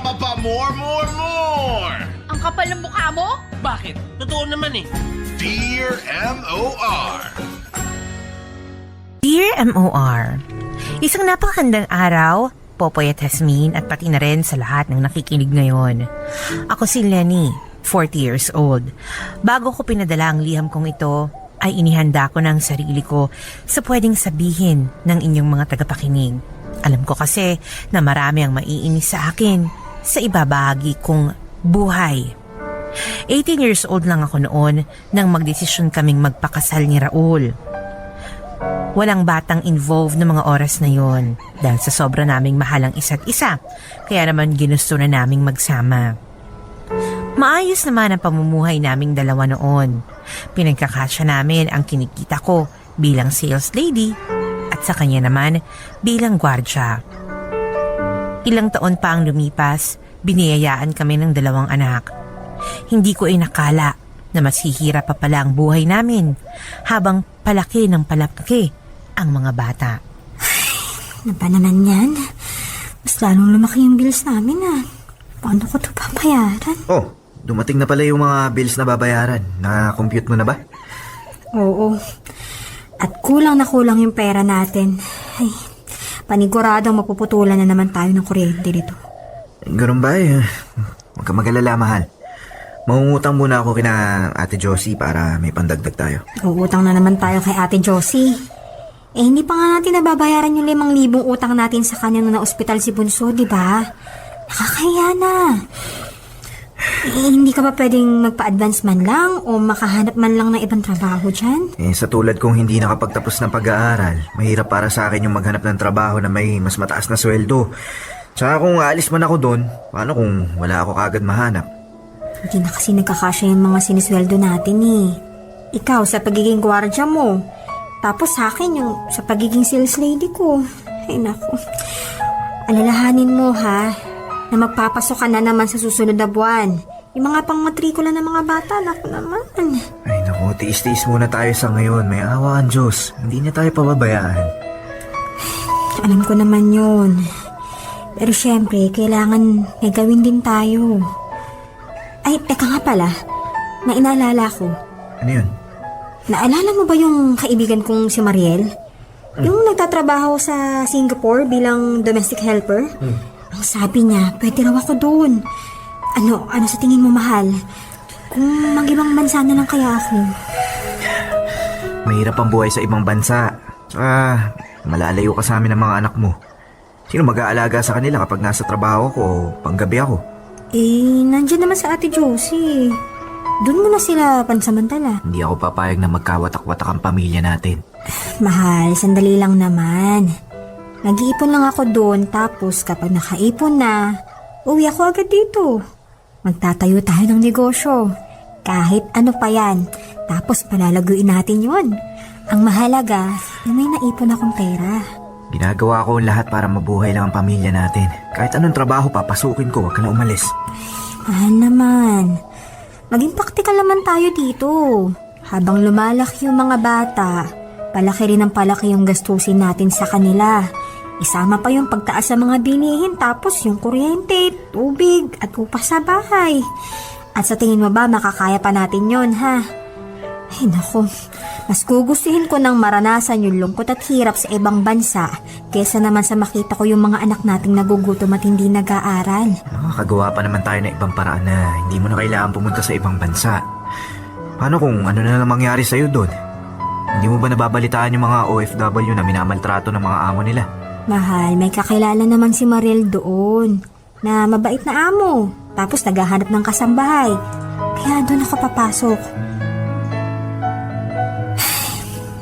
More! Ang kapal ng mukha mo? Bakit? Totoo naman eh. Dear M.O.R. Dear M.O.R. Isang napakagandang araw, Popoy at Jasmine at pati na rin sa lahat ng nakikinig ngayon. Ako si Lenny, 40 years old. Bago ko pinadala ang liham kong ito, ay inihanda ko ng sarili ko sa pwedeng sabihin ng inyong mga tagapakinig. Alam ko kasi na marami ang maiinis sa akin sa ibabahagi kong buhay. 18 years old lang ako noon nang magdesisyon kaming magpakasal ni Raul. Walang batang involved ng mga oras na yon dahil sa sobra naming mahal ang isa't isa, kaya naman ginusto na naming magsama. Maayos naman ang pamumuhay naming dalawa noon. Pinagkakasya namin ang kinikita ko bilang sales lady at sa kanya naman bilang gwardya. Ilang taon pa ang lumipas, biniyayaan kami ng 2 anak. Hindi ko inakala na mas hihirap pa pala ang buhay namin habang palaki ng palaki ang mga bata. Ano ba naman yan? Mas lalong lumaki yung bills namin ah. Paano ko ito papayaran? Oh, dumating na pala yung mga bills na babayaran. Na-compute mo na ba? Oo. At kulang na kulang yung pera natin. Ay, paniguradong mapuputulan na naman tayo ng kuryente dito. Ganun ba eh? Huwag ka mag-alala, mahal. Mangungutang muna ako kina Ate Josie para may pandagdag tayo. Uutang na naman tayo kay Ate Josie. Eh, hindi pa nga natin nababayaran yung 5,000 utang natin sa kanya nung na-ospital si Bunso, di ba? Nakakahiya na. Eh, hindi ka ba pwedeng magpa-advance man lang o makahanap man lang ng ibang trabaho dyan? Eh, sa tulad kong hindi nakapagtapos ng pag-aaral, mahirap para sa akin yung maghanap ng trabaho na may mas mataas na sweldo. Tsaka kung aalis man ako doon, paano kung wala ako kagad mahanap? Hindi na kasi nagkakasya yung mga sinisweldo natin eh. Ikaw sa pagiging gwardya mo. Tapos sa akin yung sa pagiging sales lady ko. Ay naku. Alalahanin mo ha, na magpapasok ka na naman sa susunod na buwan. Yung mga pangmatrikula ng mga bata, naku naman. Ay naku, tiis-tiis muna tayo sa ngayon. May awa ang Diyos. Hindi niya tayo pababayaan. Alam ko naman yun. Pero syempre, kailangan may gawin din tayo. Ay, teka nga pala. Nainaalala ko. Ano yun? Naalala mo ba yung kaibigan kong si Mariel? Yung nagtatrabaho sa Singapore bilang domestic helper? Ang sabi niya, pwede raw ako doon. Ano sa tingin mo, mahal? Kung mag-ibang bansa na lang kaya ako. Mahirap ang buhay sa ibang bansa. Malalayo ka sa amin ng mga anak mo. Sino mag-aalaga sa kanila kapag nasa trabaho ko o panggabi ako? Eh, nandyan naman sa Ate Josie. Doon mo na sila pansamantala. Hindi ako papayag na magkawatak-watak ang pamilya natin. Mahal, sandali lang naman. Nag-iipon lang ako doon, tapos kapag nakaipon na, uwi ako agad dito. Magtatayo tayo ng negosyo. Kahit ano pa yan. Tapos palalaguin natin yon. Ang mahalaga, yung may naipon akong pera. Ginagawa ko ang lahat para mabuhay lang ang pamilya natin. Kahit anong trabaho papasukin ko, huwag ka na umalis. Mahal naman. Maging praktikal naman tayo dito. Habang lumalaki yung mga bata, palaki rin ang palaki yung gastusin natin sa kanila. Isama pa yung pagtaas sa mga bilihin, tapos yung kuryente, tubig, at upa sa bahay. At sa tingin mo ba makakaya pa natin yon, ha? Ay naku, mas gugustuhin ko nang maranasan yung lungkot at hirap sa ibang bansa kesa naman sa makita ko yung mga anak nating nagugutom at hindi nag-aaral. Makakagawa pa naman tayo ng ibang paraan na hindi mo na kailangan pumunta sa ibang bansa. Paano kung ano na lang mangyari sa'yo doon? Hindi mo ba nababalitaan yung mga OFW na minamaltrato ng mga amo nila? Mahal, may kakilala naman si Mariel doon na mabait na amo. Tapos naghahanap ng kasambahay. Kaya doon ako papasok.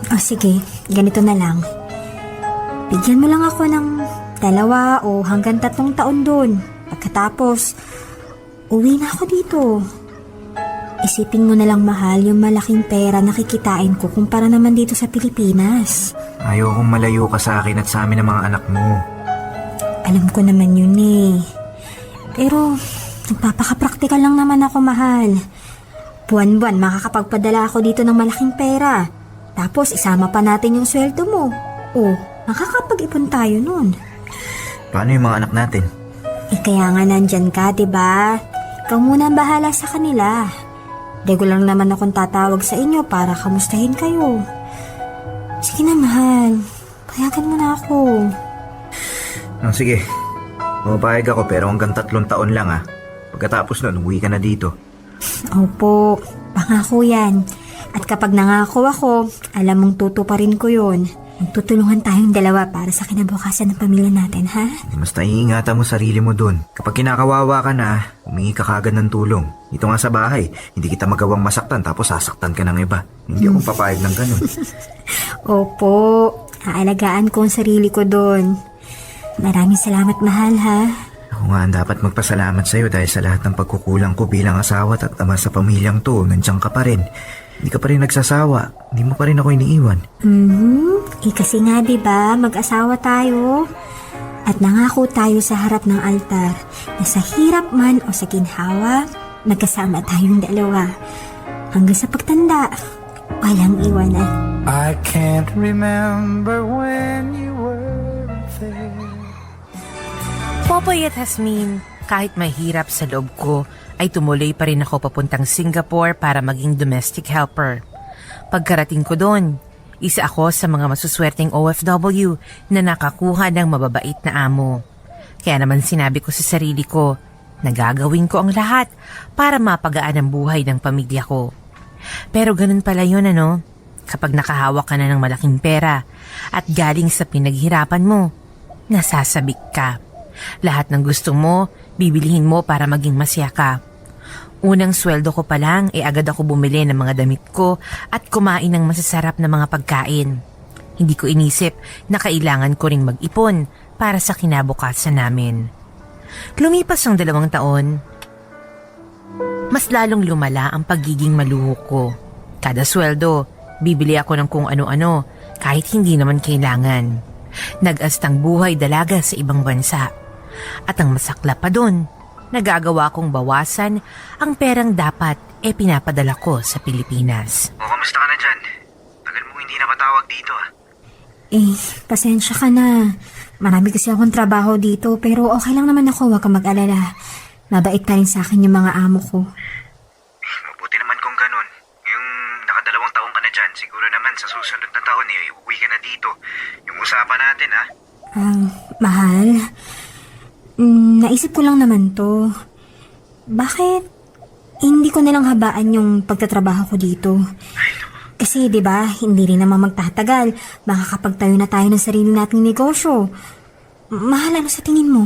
O sige, ganito na lang. Bigyan mo lang ako ng 2 o hanggang 3 taon doon. Pagkatapos, uwi na ako dito. Isipin mo na lang, mahal, yung malaking pera na kikitain ko kumpara naman dito sa Pilipinas. Ayaw kong malayo ka sa akin at sa amin ng mga anak mo. Alam ko naman yun eh. Pero, nagpapaka-praktikal lang naman ako, mahal. Buwan-buwan makakapagpadala ako dito ng malaking pera. Tapos isama pa natin yung sweldo mo. O, makakapag-ipon tayo nun. Paano yung mga anak natin? Kaya nga nandyan ka, diba? Ikaw muna ang bahala sa kanila. Regular naman akong tatawag sa inyo para kamustahin kayo. Sige na, mahal. Payagan mo na ako. Sige. Pumapayag ako pero hanggang 3 taon lang Pagkatapos nun, umuwi ka na dito. Opo, pangako yan. At kapag nangako ako, alam mong tutuparin ko yun. Magtutulungan tayong dalawa para sa kinabukasan ng pamilya natin, ha? Basta iingatan mo sarili mo dun. Kapag kinakawawa ka na, humingi ka kagad ng tulong. Dito nga sa bahay, hindi kita magawang masaktan tapos sasaktan ka ng iba. Hindi ako papayag ng ganun. Opo, aalagaan ko ang sarili ko doon. Maraming salamat, mahal, ha? Ako nga ang dapat magpasalamat sa'yo dahil sa lahat ng pagkukulang ko bilang asawa at ama sa pamilyang to, nandiyan ka pa rin. Hindi ka pa rin nagsasawa. Hindi mo pa rin ako iniiwan. Kasi nga, diba, mag-asawa tayo. At nangako tayo sa harap ng altar na sa hirap man o sa ginhawa, magkasama tayong dalawa. Hanggang sa pagtanda, walang iwanan. I can't remember when you were there. Popoy at Hasmin, kahit mahirap sa loob ko, ay tumuloy pa rin ako papuntang Singapore para maging domestic helper. Pagkarating ko doon, isa ako sa mga masuswerteng OFW na nakakuha ng mababait na amo. Kaya naman sinabi ko sa sarili ko na gagawin ko ang lahat para mapagaan ang buhay ng pamilya ko. Pero ganun pala yun kapag nakahawak ka na ng malaking pera at galing sa pinaghirapan mo, nasasabik ka. Lahat ng gusto mo, bibilihin mo para maging masaya ka. Unang sweldo ko pa lang agad ako bumili ng mga damit ko at kumain ng masasarap na mga pagkain. Hindi ko inisip na kailangan ko ring mag-ipon para sa kinabukasan namin. Lumipas ang 2 taon. Mas lalong lumala ang pagiging maluho ko. Kada sweldo, bibili ako ng kung ano-ano kahit hindi naman kailangan. Nag-astang buhay dalaga sa ibang bansa. At ang masakla pa doon, nagagawa kong bawasan ang perang dapat pinapadala ko sa Pilipinas. Kamusta ka na dyan? Tagal mo hindi napatawag dito Pasensya ka na. Marami kasi akong trabaho dito pero okay lang naman ako, wag kang mag-alala. Mabait pa rin sa akin yung mga amo ko. Mabuti naman kung ganun. Yung naka2 taon ka na dyan, siguro naman sa susunod na taon uuwi ka na dito. Yung usapan natin Mahal, naisip ko lang naman to. Bakit hindi ko nalang habaan yung pagtatrabaho ko dito? Kasi 'di ba, hindi rin naman magtatagal. Makakapagtayo na tayo ng sarili nating negosyo. Mahal, ano sa tingin mo?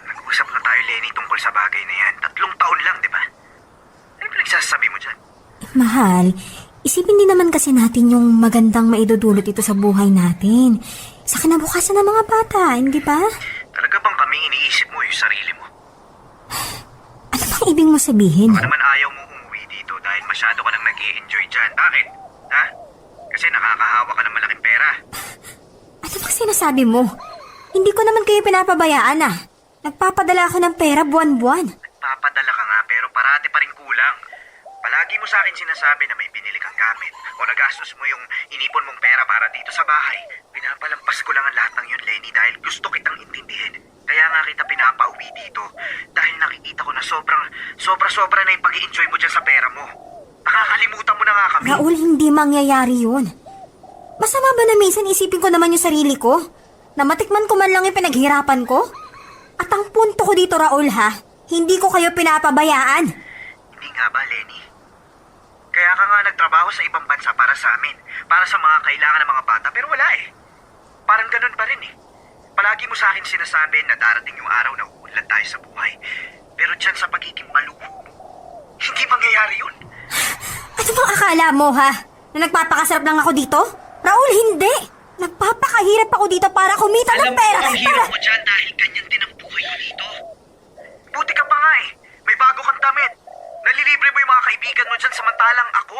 Nag-usap na tayo, Lenny, tungkol sa bagay na yan. 3 taon lang, di ba? Ano pinagsasabi mo dyan? Mahal, isipin din naman kasi natin yung magandang maidudulot ito sa buhay natin. Sa kinabukasan ng mga bata, hindi ba? Talaga bang kaming iniisip mo yung sarili mo? Ano bang ibig mo sabihin? Baka naman ayaw mo umuwi dito dahil masyado ka nang nag-i-enjoy dyan. Bakit? Ha? Kasi nakakahawa ka ng malaking pera. Ano bang sinasabi mo? Hindi ko naman kayo pinapabayaan Nagpapadala ako ng pera buwan-buwan. Nagpapadala ka nga pero parati pa rin kulang. Palagi mo sa akin sinasabi na may binili kang gamit o nagastos mo yung inipon mong pera para dito sa bahay. Pinapalampas ko lang ang lahat ng yun, Lenny, dahil gusto kitang intindihin. Kaya nga kita pinapauwi dito dahil nakikita ko na sobra na yung pag-i-enjoy mo dyan sa pera mo. Nakakalimutan mo na nga kami. Raul, hindi mangyayari yun. Masama ba na minsan isipin ko naman yung sarili ko? Na matikman ko man lang yung pinaghirapan ko? At ang punto ko dito, Raul, hindi ko kayo pinapabayaan. Hindi nga ba, Lenny? Kaya ka nga nagtrabaho sa ibang bansa para sa amin, para sa mga kailangan ng mga bata, pero wala Parang ganun pa rin Palagi mo sa akin sinasabi na darating yung araw na uunlad tayo sa buhay. Pero dyan sa pagiging maluho mo, hindi mangyayari yun. Ano bang akala mo, Na nagpapakasarap lang ako dito? Raul, hindi! Nagpapakahirap ako dito para kumita ng pera. Alam ko ang hirap mo dyan dahil ganyan din ang buhay ko dito. Buti ka pa nga May bago kang damit. Nalilibre mo yung mga kaibigan mo dyan samantalang ako.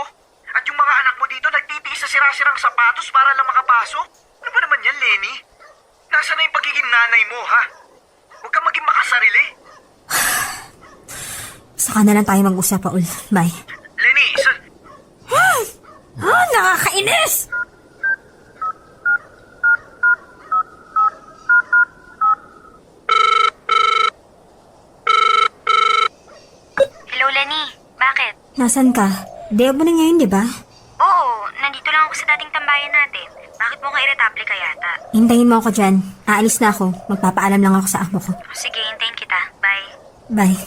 At yung mga anak mo dito nagtitiis sa sirasirang sapatos para lang makapasok. Ano ba naman yan, Lenny? Nasaan na yung pagiging nanay mo, Huwag kang maging makasarili. Saka na lang tayo mag-usap, Raul. Bye. Lenny, Nakakainis! Lenny, bakit? Nasaan ka? Day mo na ngayon, di ba? Oo, nandito lang ako sa dating tambayan natin. Bakit mo nga irritable ka yata? Hintayin mo ako dyan. Aalis na ako. Magpapaalam lang ako sa amo ko. Sige, hintayin kita. Bye. Bye.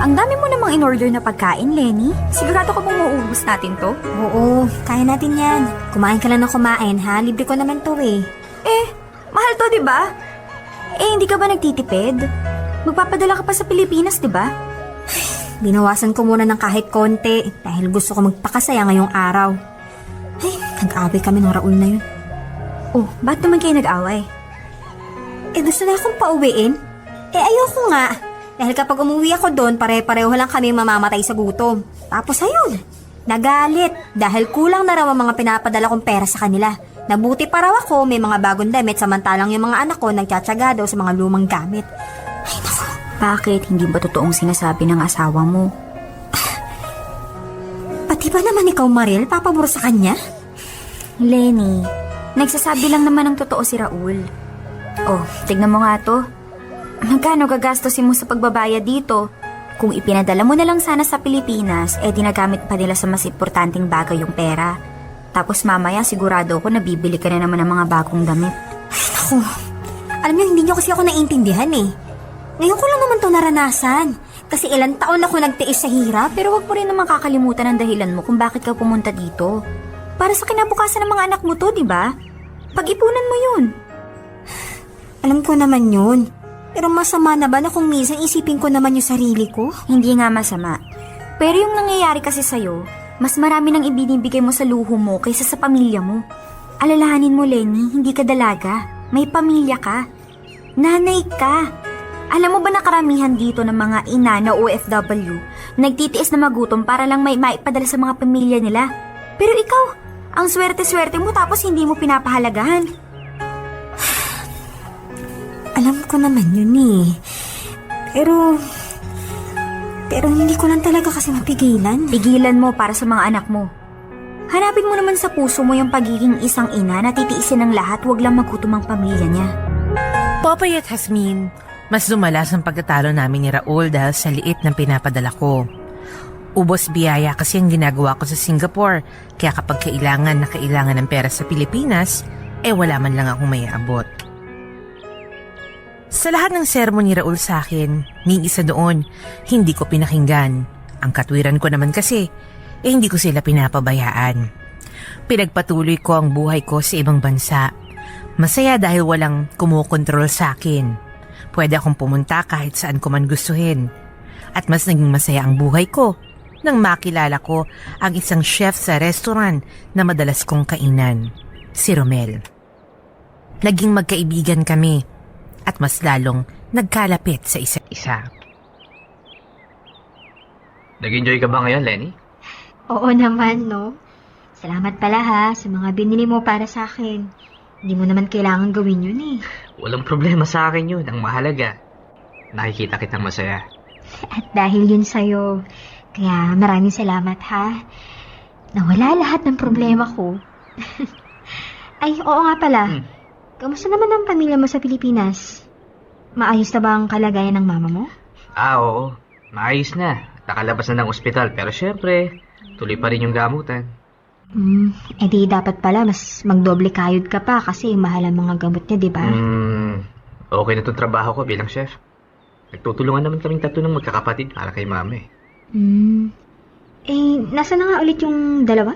Ang dami mo namang in-order na pagkain, Lenny. Sigurado ka bang mauubos natin to? Oo, kaya natin yan. Kumain ka lang ng kumain, ha? Libre ko naman to eh. Mahal to, di ba? Hindi ka ba nagtitipid? Magpapadala ka pa sa Pilipinas, di ba? Binawasan ko muna ng kahit konti dahil gusto ko magpakasaya ngayong araw. Ay, nag-away kami ng Raul na yun. Oh, ba't naman kayo nag-away? Gusto na akong pauwiin. Ayoko nga. Dahil kapag umuwi ako doon, pare-pareho lang kami mamamatay sa gutom. Tapos ayun, nagalit dahil kulang na raw ang mga pinapadala kong pera sa kanila. Nabuti pa raw ako, may mga bagong damit samantalang yung mga anak ko nagtsatsaga daw sa mga lumang gamit. Ay, naku. Bakit? Hindi ba totoong sinasabi ng asawa mo? Pati ba naman ikaw, Mariel, papabor sa kanya? Lenny, nagsasabi lang naman ng totoo si Raul. Oh, tignan mo nga to. Magkano gagastosin mo sa pagbabayad dito? Kung ipinadala mo na lang sana sa Pilipinas, dinagamit pa nila sa mas importanteng bagay yung pera. Tapos mamaya sigurado ako nabibili ka na naman ng mga bagong damit. Ay, naku. Alam niyo, hindi niyo kasi ako naiintindihan eh. Ngayon ko lang naman to naranasan. Kasi ilang taon ako nagtiis sa hirap. Pero wag mo rin naman kakalimutan ang dahilan mo kung bakit ka pumunta dito. Para sa kinabukasan ng mga anak mo to, di ba? Pag-ipunan mo yun. Alam ko naman yun. Pero masama na ba na kung minsan isipin ko naman yung sarili ko? Hindi nga masama. Pero yung nangyayari kasi sa'yo, mas marami nang ibinibigay mo sa luho mo kaysa sa pamilya mo. Alalahanin mo, Lenny, hindi ka dalaga. May pamilya ka. Nanay ka. Alam mo ba na karamihan dito ng mga ina na OFW, nagtitiis na magutom para lang may maipadala sa mga pamilya nila? Pero ikaw, ang swerte-swerte mo tapos hindi mo pinapahalagahan. Alam ko naman yun eh. Pero hindi ko lang talaga kasi mapigilan. Pigilan mo para sa mga anak mo. Hanapin mo naman sa puso mo yung pagiging isang ina na titiisin ng lahat, wag lang magutom ang pamilya niya. Popoy at Jasmine, mas dumalas ang pagtatalo namin ni Raul dahil sa liit ng pinapadala ko. Ubos biyaya kasi ang ginagawa ko sa Singapore, kaya kapag kailangan ng pera sa Pilipinas, wala man lang akong may abot. Sa lahat ng sermon ni Raul sa akin, ni isa doon, hindi ko pinakinggan. Ang katwiran ko naman kasi, hindi ko sila pinapabayaan. Pinagpatuloy ko ang buhay ko sa ibang bansa. Masaya dahil walang kumukontrol sa akin. Pwede akong pumunta kahit saan ko man gustuhin. At mas naging masaya ang buhay ko nang makilala ko ang isang chef sa restaurant na madalas kong kainan, si Romel. Naging magkaibigan kami at mas lalong nagkalapit sa isa't isa. Nag-enjoy ka ba ngayon, Lenny? Oo naman, no? Salamat pala ha sa mga binili mo para sa akin. Hindi mo naman kailangan gawin yun eh. Walang problema sa akin yun. Ang mahalaga, nakikita kitang masaya. At dahil yun sa'yo, kaya maraming salamat ha. Nawala lahat ng problema ko. Ay, oo nga pala. Kamusta naman ang pamilya mo sa Pilipinas? Maayos na ba ang kalagayan ng mama mo? Oo. Maayos na. Nakalabas na ng ospital. Pero syempre, tuloy pa rin yung gamutan. Di dapat pala mas magdoble kayod ka pa kasi mahal ang mga gamot niya, di ba? Okay na itong trabaho ko bilang chef. Nagtutulungan naman kaming tatlo ng magkakapatid para kay mama eh. Nasa na nga ulit yung dalawa?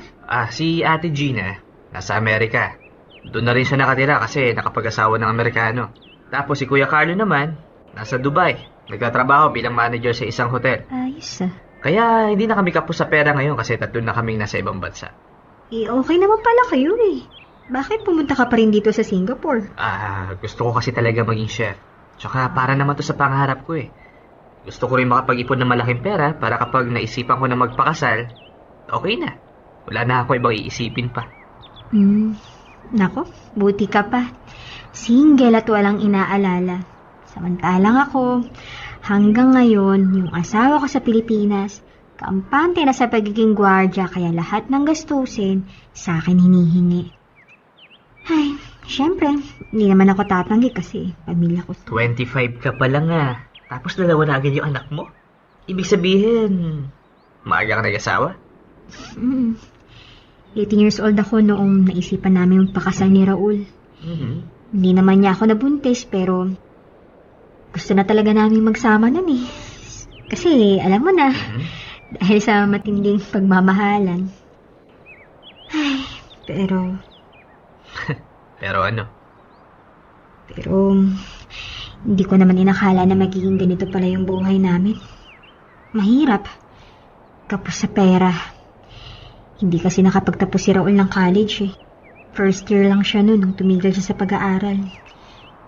Si Ate Gina, nasa Amerika. Doon na rin siya nakatira kasi nakapag-asawa ng Amerikano. Tapos si Kuya Carlo naman, nasa Dubai. Nagtatrabaho bilang manager sa isang hotel. Ayos ah. Kaya hindi na kami kapos sa pera ngayon kasi tatlo na kaming nasa ibang bansa. Okay naman pala kayo eh. Bakit pumunta ka pa rin dito sa Singapore? Gusto ko kasi talaga maging chef. Tsaka para naman to sa pangarap ko eh. Gusto ko rin makapag-ipon ng malaking pera para kapag naisipan ko na magpakasal, okay na. Wala na ako ibang iisipin pa. Nako, buti ka pa. Single at walang inaalala. Samantalang ako, hanggang ngayon, yung asawa ko sa Pilipinas, kampante na sa pagiging gwardya kaya lahat ng gastusin sa akin hinihingi. Ay, syempre, hindi naman ako tatanggi kasi pamilya ko. 25 ka pa lang ah. Tapos dalawa na agad yung anak mo. Ibig sabihin, maaga ka nag-asawa? 18 years old ako noong naisipan namin magpakasal ni Raul. Hindi naman niya ako nabuntis pero gusto na talaga namin magsama nun eh. Kasi alam mo na, dahil sa matinding pagmamahalan. Ay, pero Pero ano? Pero hindi ko naman inakala na magiging ganito pala yung buhay namin. Mahirap. Kapos sa pera. Hindi kasi nakapagtapos si Raul ng college eh. First year lang siya noon nung tumigil siya sa pag-aaral.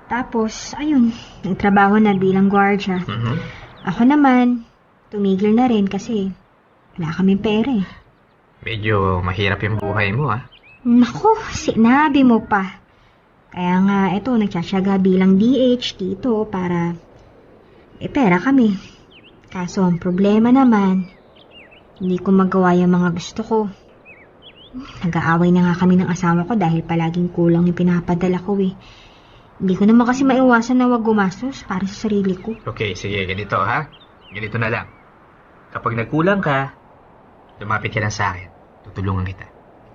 Tapos, ayun, nagtrabaho na bilang gwardiya. Ako naman, tumigil na rin kasi wala kaming pera eh. Medyo mahirap yung buhay mo, ah. Naku, sinabi mo pa. Kaya nga, eto, nagtsatsaga bilang DH dito para pera kami. Kaso ang problema naman, hindi ko magawa yung mga gusto ko. Nag-aaway na nga kami ng asawa ko dahil palaging kulang yung pinapadala ko eh. Hindi ko naman kasi maiwasan na wag gumastos para sa sarili ko. Okay, sige, ganito ha. Ganito na lang. Kapag nagkulang ka, lumapit ka lang sa akin. Tutulungan kita.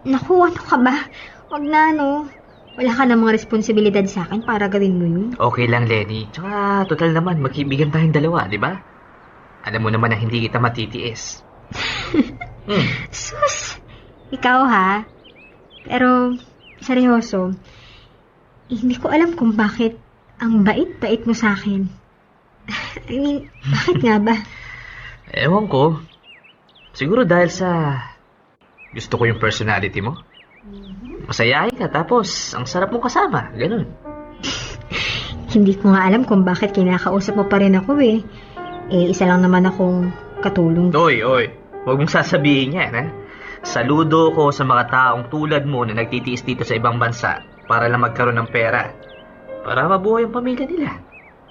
Naku, ano ka ba? Wag na, no? Wala ka namang responsibilidad sa akin para gawin mo yun. Okay lang, Lenny. Tsaka, total naman, magkaibigan tayong dalawa, di ba? Alam mo naman na hindi kita matitiis. Sus! Ikaw ha? Pero, seryoso, hindi ko alam kung bakit ang bait-bait mo sa akin. I mean, bakit nga ba? Ewan ko. Siguro dahil sa gusto ko yung personality mo. Masayahin ka, tapos ang sarap mong kasama. Ganun. Hindi ko nga alam kung bakit kinakausap mo pa rin ako eh. Eh, isa lang naman akong katulong. Oy. Huwag mong sasabihin yan, ha? Saludo ko sa mga taong tulad mo na nagtitiis dito sa ibang bansa para lang magkaroon ng pera. Para mabuhay ang pamilya nila.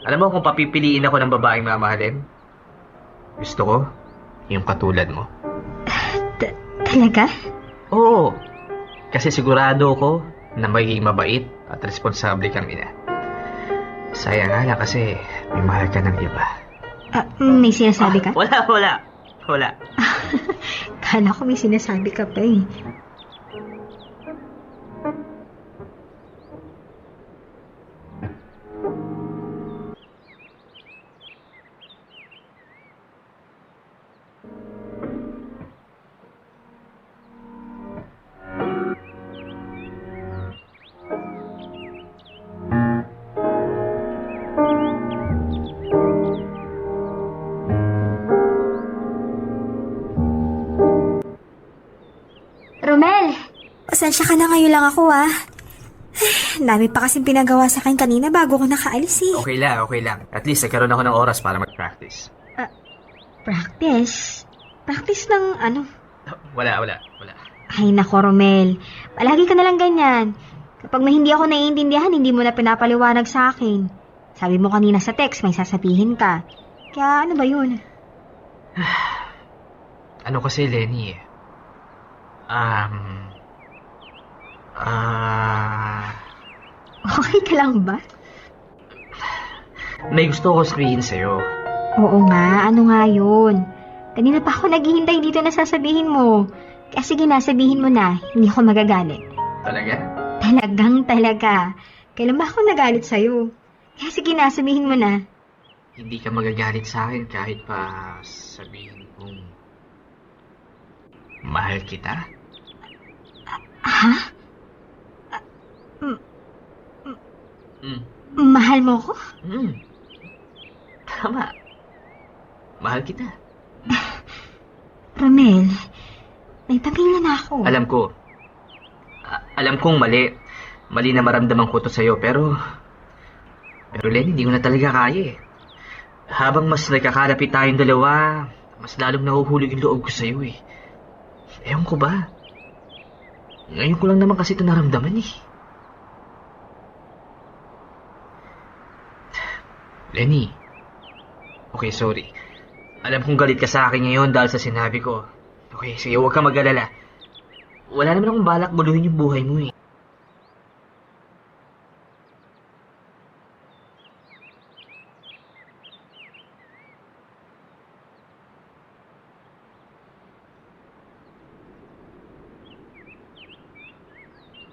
Alam mo kung papipiliin ako ng babaeng mamahalin? Gusto ko yung katulad mo. Talaga? Oo. Kasi sigurado ko na magiging mabait at responsable kang ina. Sayang nga lang kasi may mahal ka ng iba. May sinasabi ka? Wala. Kala ko may sinasabi ka pa eh. Romel! Pasensya ka na, ngayon lang ako ah. Dami pa kasing pinagawa sa akin kanina bago ko nakaalis eh. Okay lang. At least nagkaroon ako ng oras para mag-practice. Practice? Practice ng ano? Wala. Ay nako, Romel. Palagi ka nalang ganyan. Kapag may hindi ako naiintindihan, hindi mo na pinapaliwanag sa akin. Sabi mo kanina sa text, may sasabihin ka. Kaya ano ba yun? Ano kasi, Lenny? Okay ka lang ba? May gusto ko sabihin sa'yo. Oo nga, ano nga yun? Kanina pa ako naghihintay dito na sasabihin mo. Kaya sige na, sabihin mo na, hindi ako magagalit. Talaga? Talaga. Kailan ba ako nagalit sa'yo? Kaya sige na, sabihin mo na. Hindi ka magagalit sa akin kahit pa sabihin kong mahal kita? Ha? Mahal mo ko? Tama. Mahal kita. Romel, may pamilya na ako. Alam ko. Alam kong mali. Mali na maramdaman ko to sa'yo, pero Lenny, hindi ko na talaga kaya eh. Habang mas nagkakalapit tayong dalawa, mas lalong nahuhulog yung loob ko sa'yo eh. Ewan ko ba? Ngayon ko lang naman kasi ito naramdaman eh. Lenny. Okay, sorry. Alam kong galit ka sa akin ngayon dahil sa sinabi ko. Okay, sige, huwag kang mag-alala. Wala naman akong balak guluhin yung buhay mo eh.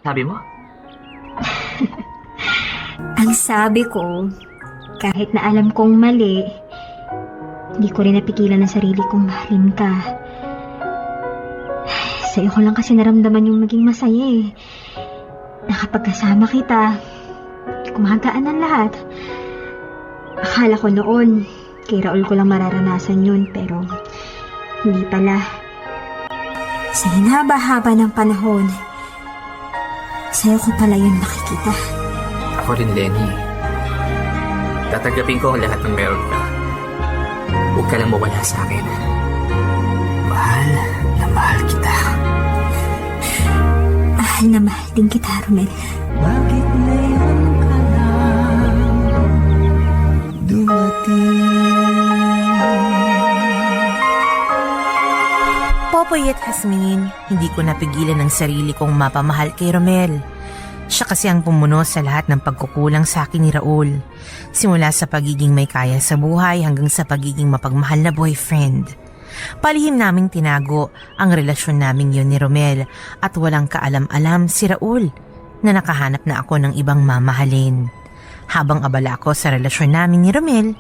Sabi mo? Ang sabi ko, kahit na alam kong mali, hindi ko rin napigilan ang sarili kong mahalin ka. Sa'yo ko lang kasi naramdaman yung maging masaya eh. Nakapagkasama kita, kumagaan ang lahat. Akala ko noon, kay Raul ko lang mararanasan yun, pero hindi pala. Sa hinaba-haba ng panahon, sa'yo ko pala yun nakikita. Ako rin, Lenny. Tatanggapin ko ang lahat ng meron ka. Huwag ka lang mawala sa akin. Mahal na mahal kita. Mahal na mahal din kita, Romel. Bakit ngayon ka lang dumating? Popoy at Jasmine, hindi ko napigilan ang sarili kong mapamahal kay Romel. Siya kasi ang pumuno sa lahat ng pagkukulang sa akin ni Raul. Simula sa pagiging may kaya sa buhay hanggang sa pagiging mapagmahal na boyfriend. Palihim naming tinago ang relasyon naming yun ni Romel at walang kaalam-alam si Raul na nakahanap na ako ng ibang mamahalin. Habang abala ako sa relasyon namin ni Romel,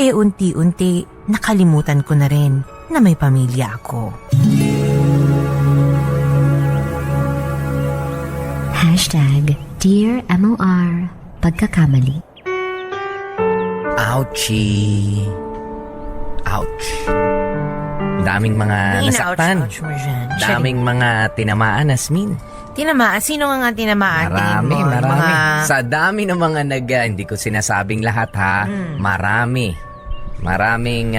unti-unti nakalimutan ko na rin na may pamilya ako. Dear MOR, pagkakamali. Ouchie. Ouch. Daming mga nasaktan. Ouch mo dyan. Daming mga tinamaan, Asmin. Tinamaan? Sino nga tinamaan? Marami, Tingin mo? marami. Mga... Sa dami ng mga hindi ko sinasabing lahat ha. Marami. Maraming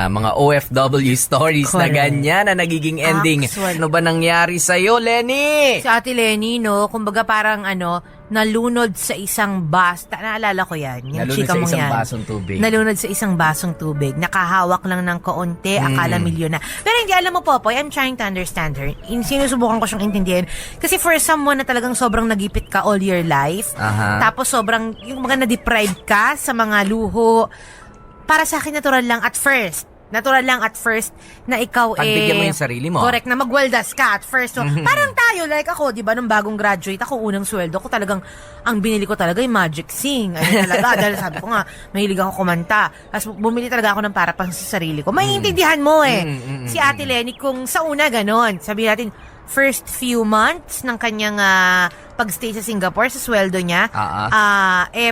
mga OFW stories na Correct. ganyan na nagiging ending. Actually. Ano ba nangyari sa'yo, Lenny? Si Ate Lenny, no? Kumbaga parang nalunod sa isang naalala ko yan. Yung Nalunod chika sa mong isang yan. basong tubig. Nalunod sa isang basong tubig. Nakahawak lang ng kaunti, akala milyon na. Pero hindi, alam mo, Popoy, I'm trying to understand her. Sinusubukan ko siyang intindihin. Kasi for someone na talagang sobrang nagipit ka all your life, tapos sobrang, yung mga na-deprive ka sa mga luho, para sa akin natural lang at first na ikaw Pagbigyan mo yung sarili mo. Correct, na magwaldas ka at first. So, parang tayo, like ako, di ba, nung bagong graduate ako, unang sweldo ko talagang, ang binili ko talaga yung Magic Sing. Ayun talaga, dahil sabi ko nga, mahilig ako kumanta. Tapos bumili talaga ako ng para pang sa sarili ko. Maiintindihan mo Mm. Si Ate Lenny, kung sa una ganon, sabi natin, first few months ng kanyang pagstay sa Singapore, sa sweldo niya,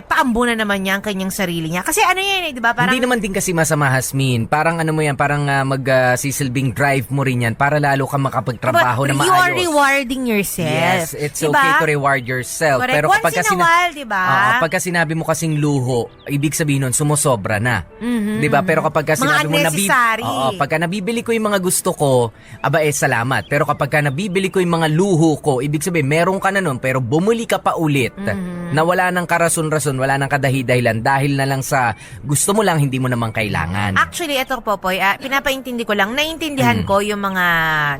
paambunan naman niya ang kanyang sarili niya. Kasi ano yan di ba? Parang, Hindi naman din kasi masama, Hasmin. Parang ano mo yan, parang magsisilbing drive mo rin yan para lalo ka makapagtrabaho na maayos. you are rewarding yourself. Yes, it's diba? okay to reward yourself. Correct. Pero Once kapag in a while, diba? pagka sinabi mo kasing luho, ibig sabihin nun, sumusobra na. Diba? Pero kapag sinabi mo, unnecessary. pagka nabibili ko yung mga gusto ko, salamat. Pero kapag nabibili ko yung mga luho ko, ibig sabihin, meron ka na nun, pero bumuli ka pa ulit na wala nang karason-rason, wala nang kadahi-dahilan dahil na lang sa gusto mo lang, hindi mo naman kailangan. Actually, ito Popoy, pinapaintindi ko lang, naiintindihan ko yung mga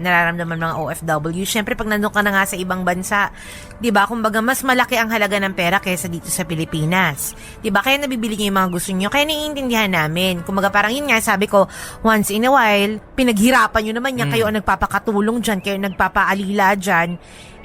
nararamdaman mga OFW. Siyempre, pag nandun ka na nga sa ibang bansa, di ba, kumbaga, mas malaki ang halaga ng pera kaysa dito sa Pilipinas. Di ba, kaya nabibili niyo yung mga gusto niyo, kaya naiintindihan namin. Kumbaga, parang yun nga, sabi ko, once in a while, pinaghirapan nyo naman yan, kayo ang nagpapakatulong dyan, kayo nagpapaalila dyan,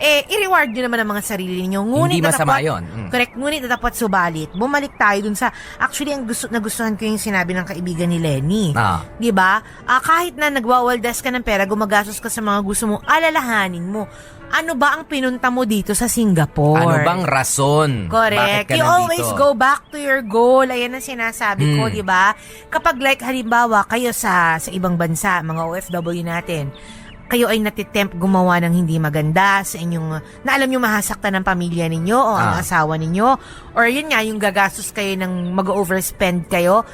i-reward nyo naman ang mga sarili niyo. Ngunit Hindi masama yun. Correct. Ngunit dapat subalit. Bumalik tayo dun sa, actually, ang nagustuhan ko yung sinabi ng kaibigan ni Lenny. Di ba? Kahit na nagwawaldas ka ng pera, gumagastos ka sa mga gusto mo, alalahanin mo. Ano ba ang pinunta mo dito sa Singapore? Ano bang rason? Correct. Bakit ka You nandito? always go back to your goal. Ayan ang sinasabi ko, di ba? Kapag like, halimbawa, kayo sa ibang bansa, mga OFW natin, kayo ay natitempt gumawa ng hindi maganda sa inyong, na alam nyo mahasaktan ng pamilya ninyo o ang asawa ninyo, or yun nga, yung gagastos kayo ng mag-overspend kayo,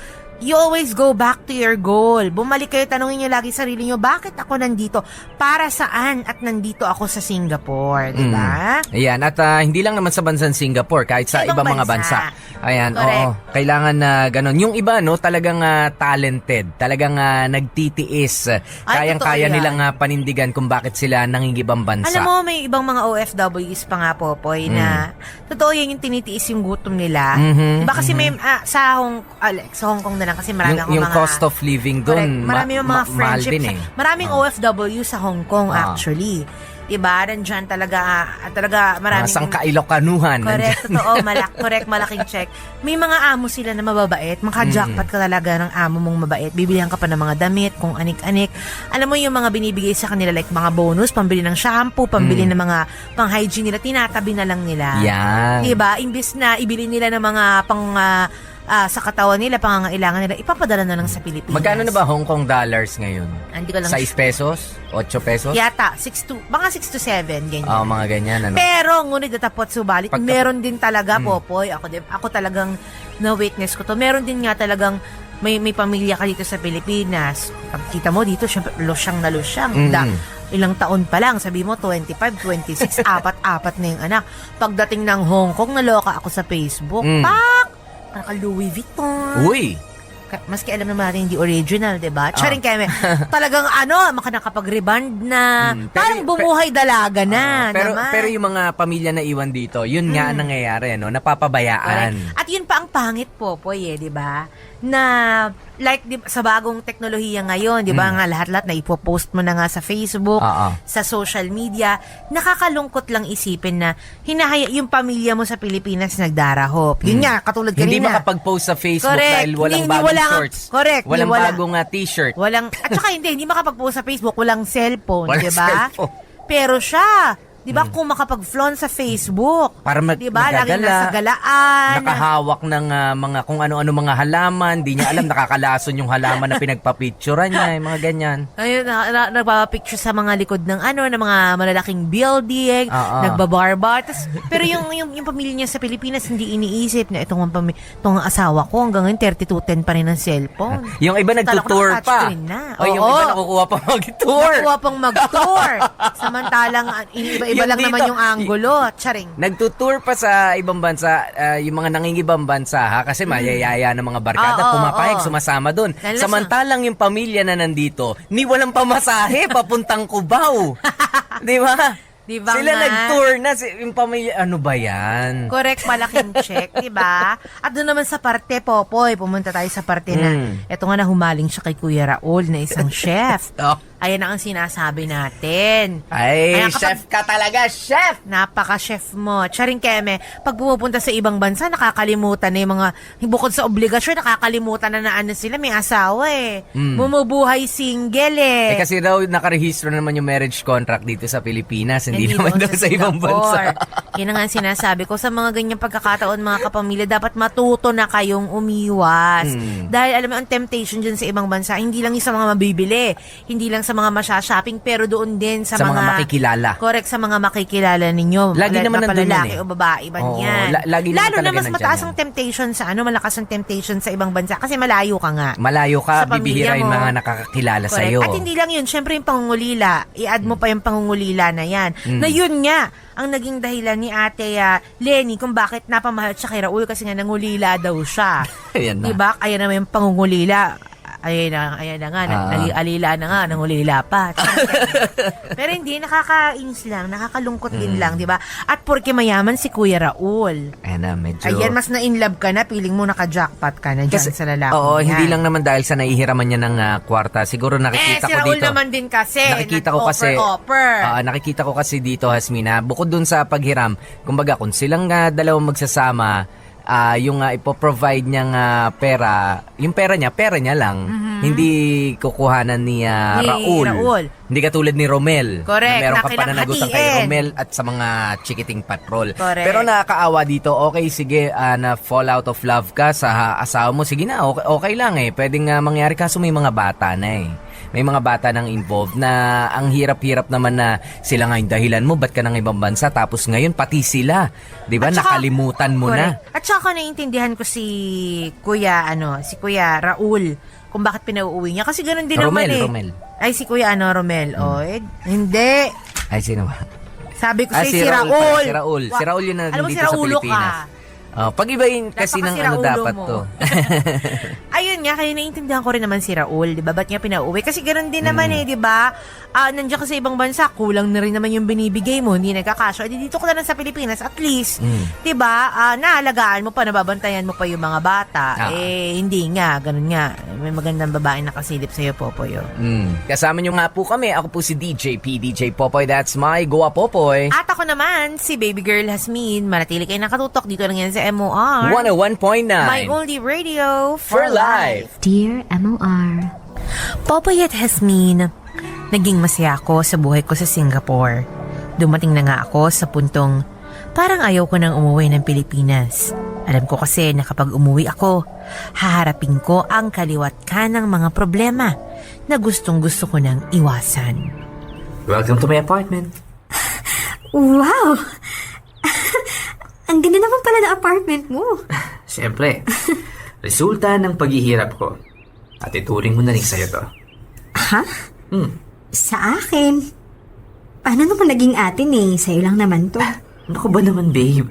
you always go back to your goal. Bumalik kayo, tanongin nyo lagi sarili nyo, bakit ako nandito? Para saan? At nandito ako sa Singapore, di ba? Ayan, at hindi lang naman sa bansang Singapore, kahit sa ibang mga bansa. Ayan, Correct. oo, kailangan na ganon. Yung iba, no, talagang talented, talagang nagtitiis. Kayang-kaya totoo yan. nilang panindigan kung bakit sila nangingibang bansa. Alam mo, may ibang mga OFWs pa nga, Popoy, na totoo yan yung tinitiis yung gutom nila. Diba kasi may, sa Hong Kong na lang, kasi marami akong yung mga... cost of living doon, Marami yung mga mahal friendships. din eh. Maraming OFW sa Hong Kong, actually. Diba? Nandyan talaga maraming... Mga sangkailokanuhan. Correct, totoo. Correct, malaking check. May mga amo sila na mababait. Maka-jackpot ka talaga ng amo mong mabait. Bibilihan ka pa ng mga damit, kung anik-anik. Alam mo yung mga binibigay sa kanila like mga bonus, pambili ng shampoo, pambili ng mga pang-hygiene nila, tinatabi na lang nila. Yan. Diba? Imbis na ibili nila ng mga sa katawan nila, pangangailangan nila, ipapadala na lang sa Pilipinas. Magkano na ba Hong Kong dollars ngayon? Hindi ko lang 6 pesos? 8 pesos? Yata, 6 to 7, ganyan. Mga ganyan. Ano? Pero, ngunit datapot subalit, meron din talaga, Popoy, ako talagang na-witness ko to, meron din nga talagang may pamilya ka dito sa Pilipinas. Pag kita mo dito, syempre, losyang na losyang. Ilang taon pa lang, sabi mo, 25, 26, apat na yung anak. Pagdating ng Hong Kong, naloka ako sa Facebook. Pak! Naka-Louis Vuitton. Uy! Maski alam naman natin hindi original, diba? Charing keme. Talagang nakakapag-reband na. Parang bumuhay dalaga na. Pero yung mga pamilya na iwan dito, yun nga ang nangyayari, no? Napapabayaan. Correct. At yun pa ang pangit, Popoy, diba? Na like sa bagong teknolohiya ngayon, 'di ba? Nga lahat-lahat na ipo-post mo na nga sa Facebook, sa social media, nakakalungkot lang isipin na yung pamilya mo sa Pilipinas nagdarahop. Yun nga, katulad kanina. Hindi makapag-post sa Facebook correct. dahil walang bagong shorts. Correct. Walang bagong t-shirt. At saka hindi makapag-post sa Facebook, walang cellphone, 'di ba? Cellphone. Pero siya, di ba, kung makapag-flaunt sa Facebook, para di ba, laging nasa galaan, nakahawak ng mga kung ano-ano mga halaman, di niya alam, nakakalason yung halaman na pinagpapicturean niya, yung mga ganyan. Ayun, nagpapapicture sa mga likod ng ng mga malalaking building, nagbabarbar. Pero yung pamilya niya sa Pilipinas, hindi iniisip na itong asawa ko, hanggang ngayon 3210 pa rin ang cellphone. Yung iba nagtutour pa. Yung iba nakukuha pa mag-tour. Nakukuha pang mag-tour. Samantalang, iba lang dito, naman yung angulo. Charing. Nagtutour pa sa ibang bansa, yung mga nangingibang bansa, ha? Kasi mayayaya ng mga barkada, pumapayag, sumasama doon. Samantalang yung pamilya na nandito, ni walang pamasahe, papuntang Cubao. Di ba? Diba sila nga? nag-tour na, yung pamilya, ano ba yan? Correct, malaking check, diba? At doon naman sa parte, Popoy, pumunta tayo sa parte na, eto nga na humaling siya kay Kuya Raul na isang chef. Ayan na ang sinasabi natin. Ay, chef ka talaga, chef! Napaka-chef mo. Charing keme, pag pumupunta sa ibang bansa, nakakalimutan na yung mga, bukod sa obligasyon, nakakalimutan na sila, may asawa Bumubuhay single kasi daw nakarehistro naman yung marriage contract dito sa Pilipinas, hindi naman daw sa ibang bansa. Yan nga ang sinasabi ko, sa mga ganyang pagkakataon, mga kapamilya, dapat matuto na kayong umiwas. Dahil alam mo, ang temptation dyan sa ibang bansa, hindi lang yung sa mga mabibili, hindi lang sa mga masya-shopping, pero doon din sa mga makikilala. Correct, sa mga makikilala ninyo. Lagi naman nandun lalaki o babae ba niyan. Lalo na mas mataas ang temptation sa malakas ang temptation sa ibang bansa kasi malayo ka nga. Malayo ka, bibihira yung mga nakakakilala sa iyo. At hindi lang yun, syempre yung pangungulila, i-add mo pa yung pangungulila na yan. Na yun nga, ang naging dahilan ni Ate Lenny kung bakit napamahal siya kay Raul kasi nga nangulila daw siya. Diba? Kaya naman yung pangungulila, ayan na nga, alila na nga, nangulila pa. Pero hindi, nakakainis lang, nakakalungkot din lang, di ba? At porke mayaman si Kuya Raul. Ayan, mas na-inlove ka na, feeling mo naka-jackpot ka na dyan sa lalaki. Oo, hindi lang naman dahil sa naihiraman niya ng kwarta. Siguro nakikita ko dito. Si Raul naman din kasi, nakikita ko kasi dito, Hasmina, bukod dun sa paghiram, kumbaga, kung silang dalawang magsasama, yung ipoprovide niyang pera, yung pera niya lang. Hindi kukuhanan ni Raul. Hindi katulad ni Romel. Correct. Na meron ka pananagutan kay Romel at sa mga chikiting patrol. Correct. Pero nakakaawa dito, okay, sige, na fall out of love ka sa asawa mo, sige na, okay lang Pwedeng mangyari, kaso may mga bata na May mga bata nang involved na ang hirap-hirap naman na sila nga yung dahilan mo, ba't ka nang ibang bansa, tapos ngayon pati sila, di ba, nakalimutan mo na. At saka naiintindihan ko si Kuya Raul, kung bakit pinauuwi niya. Kasi ganun din Romel. Ay, si Kuya Romel. Hindi. Ay, sino ba? Sabi ko si Raul. Si Raul yun na dito sa Pilipinas. Pag-ibayin kasi ng dapat to. Ayun yun nga, kaya naiintindihan ko rin naman si Raul, di ba? Ba't niya pinauwi? Kasi ganoon din naman di ba? Nandiyan ka sa ibang bansa, kulang na rin naman yung binibigay mo, hindi nagkakasya. Dito ko na lang sa Pilipinas, at least, di ba? Naalagaan mo pa, nababantayan mo pa yung mga bata. Hindi nga, ganun nga. May magandang babae nakasilip sa'yo, Popoy. Kasama niyo nga po kami. Ako po si DJ P, DJ Popoy. That's my Goa Popoy. At ako naman, si Baby Girl Hasmin. Manatili kayo nakatutok dito lang yan sa MOR. 101.9. My only radio For life. Dear MOR. Popoy at Hasmin, naging masaya ako sa buhay ko sa Singapore. Dumating na nga ako sa puntong parang ayaw ko nang umuwi ng Pilipinas. Alam ko kasi na kapag umuwi ako, haharapin ko ang kaliwat kanang mga problema na gustong gusto ko nang iwasan. Welcome to my apartment. Wow! Ang ganda naman pala na apartment mo. Siyempre, resulta ng paghihirap ko. At ituring mo na rin sa'yo to. Ha? Sa akin? Paano naman naging atin Sa'yo lang naman to. Ano ba naman, babe?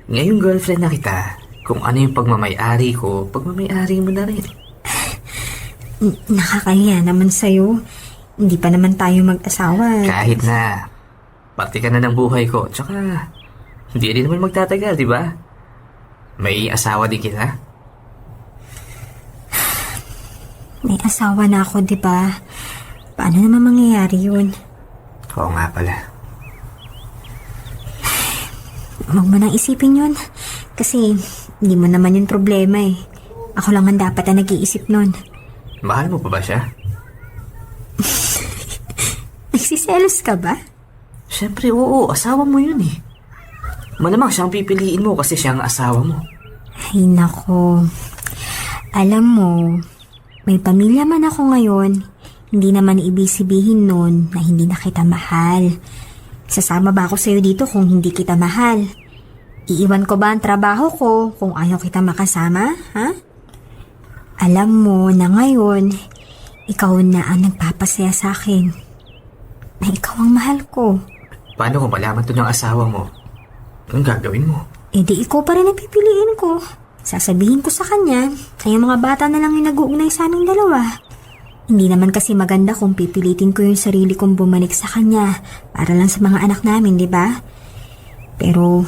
Ngayong girlfriend na kita, kung ano yung pagmamayari ko, pagmamayari mo na rin. Nakakahiya naman sa'yo. Hindi pa naman tayo mag-asawa. Kahit na, parte ka na ng buhay ko. Tsaka, hindi rin naman magtatagal, di ba? May asawa din kita. May asawa na ako, di ba? Paano naman mangyayari yun? Oo nga pala. Huwag mo nang isipin yun. Kasi, hindi mo naman yun problema Ako lang ang dapat na nag-iisip nun. Mahal mo pa ba siya? Nagsiselos ka ba? Siyempre, oo. Asawa mo yun Malamang siyang pipiliin mo kasi siya ang asawa mo. Ay, nako. Alam mo, may pamilya man ako ngayon, hindi naman ibig sabihin nun na hindi na kita mahal. Sasama ba ako sa'yo dito kung hindi kita mahal? Iiwan ko ba ang trabaho ko kung ayaw kita makasama, ha? Alam mo na ngayon, ikaw na ang nagpapasaya sa akin. Na ikaw ang mahal ko. Paano kung malaman to ng asawa mo? Anong gagawin mo? Di ikaw pa rin ang pipiliin ko. Sasabihin ko sa kanya na yung mga bata na lang yung nag-uugnay sa aming dalawa. Hindi naman kasi maganda kung pipilitin ko yung sarili kong bumalik sa kanya para lang sa mga anak namin, di ba? Pero,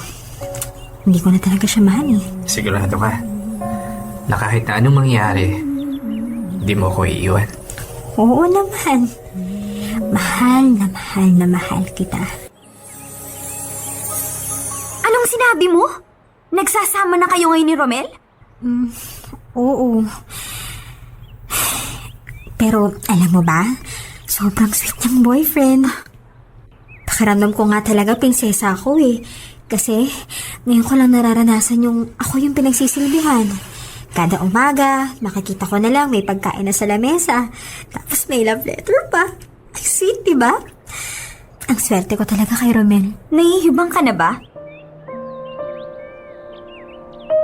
hindi ko na talaga siya mahal Sigurado ka na kahit na anong mangyari, hindi mo ko iiwan? Oo naman. Mahal na mahal kita. Anong sinabi mo? Nagsasama na kayo ngayon ni Romel? Oo. Pero alam mo ba, sobrang sweet niyang boyfriend. Pakiramdam ko nga talaga prinsesa ako Kasi ngayon ko lang nararanasan yung ako yung pinagsisilbihan. Kada umaga, makikita ko na lang may pagkain na sa lamesa. Tapos may love letter pa. Ay, sweet, diba? Ang swerte ko talaga kay Romel. Nahihibang ka na ba?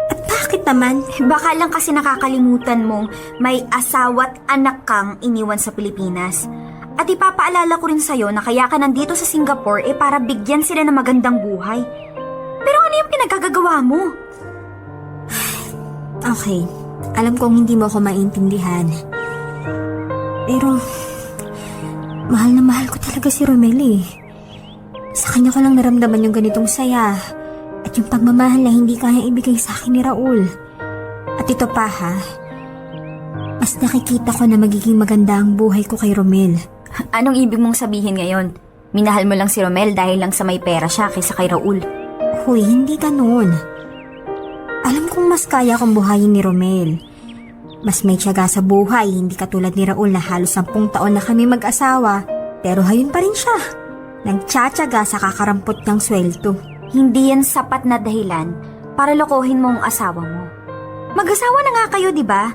At bakit naman? Baka lang kasi nakakalimutan mong may asawa't anak kang iniwan sa Pilipinas. At ipapaalala ko rin sa'yo na kaya ka nandito sa Singapore para bigyan sila ng magandang buhay. Pero ano yung pinagkagagawa mo? Okay, alam kong hindi mo ako maintindihan. Pero, mahal na mahal ko talaga si Romel Sa kanya ko lang naramdaman yung ganitong saya at yung pagmamahal na hindi kaya ibigay sa akin ni Raul. At ito pa mas nakikita ko na magiging maganda ang buhay ko kay Romel. Anong ibig mong sabihin ngayon? Minahal mo lang si Romel dahil lang sa may pera siya kaysa kay Raul? Hoy, hindi ganun. Alam kong mas kaya kong buhayin ni Romel. Mas may tiyaga sa buhay, hindi katulad ni Raul na halos 10 taon na kami mag-asawa. Pero hayun pa rin siya. Nagtsatsaga sa kakarampot niyang sweldo. Hindi yan sapat na dahilan para lokohin mo ang asawa mo. Mag-asawa na nga kayo, di ba?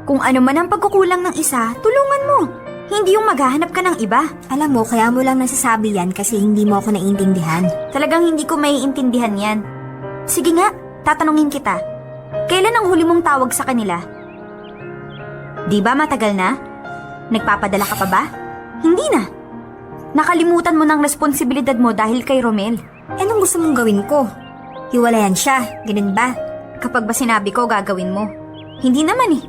Kung ano man ang pagkukulang ng isa, tulungan mo. Hindi yung maghahanap ka ng iba. Alam mo, kaya mo lang nasasabi yan kasi hindi mo ako naiintindihan. Talagang hindi ko maiintindihan yan. Sige nga, tatanungin kita. Kailan ang huli mong tawag sa kanila? Di ba matagal na? Nagpapadala ka pa ba? Hindi na. Nakalimutan mo ng responsibilidad mo dahil kay Romel. Anong gusto mong gawin ko? Hiwalayan siya, ganun ba? Kapag ba sinabi ko, gagawin mo? Hindi naman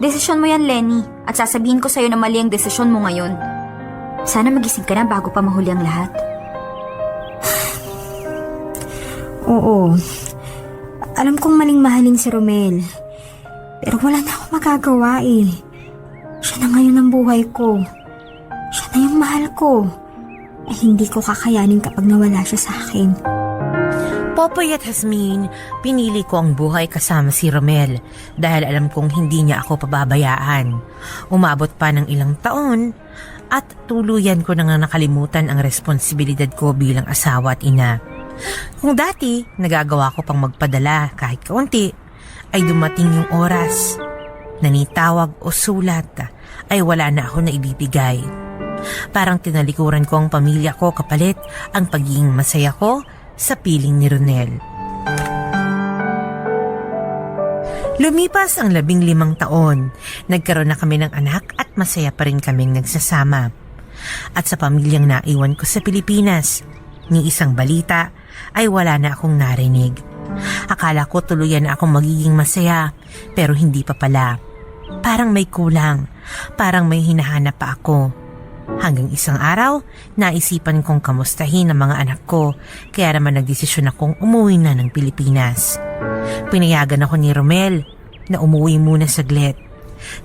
Desisyon mo yan, Lenny. At sasabihin ko sa'yo na mali ang desisyon mo ngayon. Sana magising ka na bago pa mahuli ang lahat. Oo. Alam kong maling mahalin si Romel. Pero wala na akong magagawa eh. Siya na ngayon ang buhay ko. Siya na yung mahal ko. Eh hindi ko kakayanin kapag nawala siya sa akin. Popoy at Jasmine, pinili ko ang buhay kasama si Romel dahil alam kong hindi niya ako pababayaan. Umabot pa ng ilang taon at tuluyan ko nang nakalimutan ang responsibilidad ko bilang asawa at ina. Kung dati nagagawa ko pang magpadala kahit kaunti, ay dumating yung oras na ni tawag o sulat ay wala na ako na ibibigay. Parang tinalikuran ko ang pamilya ko kapalit ang pagiging masaya ko sa piling ni Ronel. Lumipas ang 15 taon, nagkaroon na kami ng anak at masaya pa rin kaming nagsasama. At sa pamilyang naiwan ko sa Pilipinas, ni isang balita ay wala na akong narinig. Akala ko tuluyan na akong magiging masaya, pero hindi pa pala. Parang may kulang, parang may hinahanap pa ako. Hanggang isang araw, naisipan kong kamustahin ang mga anak ko, kaya naman nagdesisyon akong umuwi na ng Pilipinas. Pinayagan ako ni Romel na umuwi muna saglit.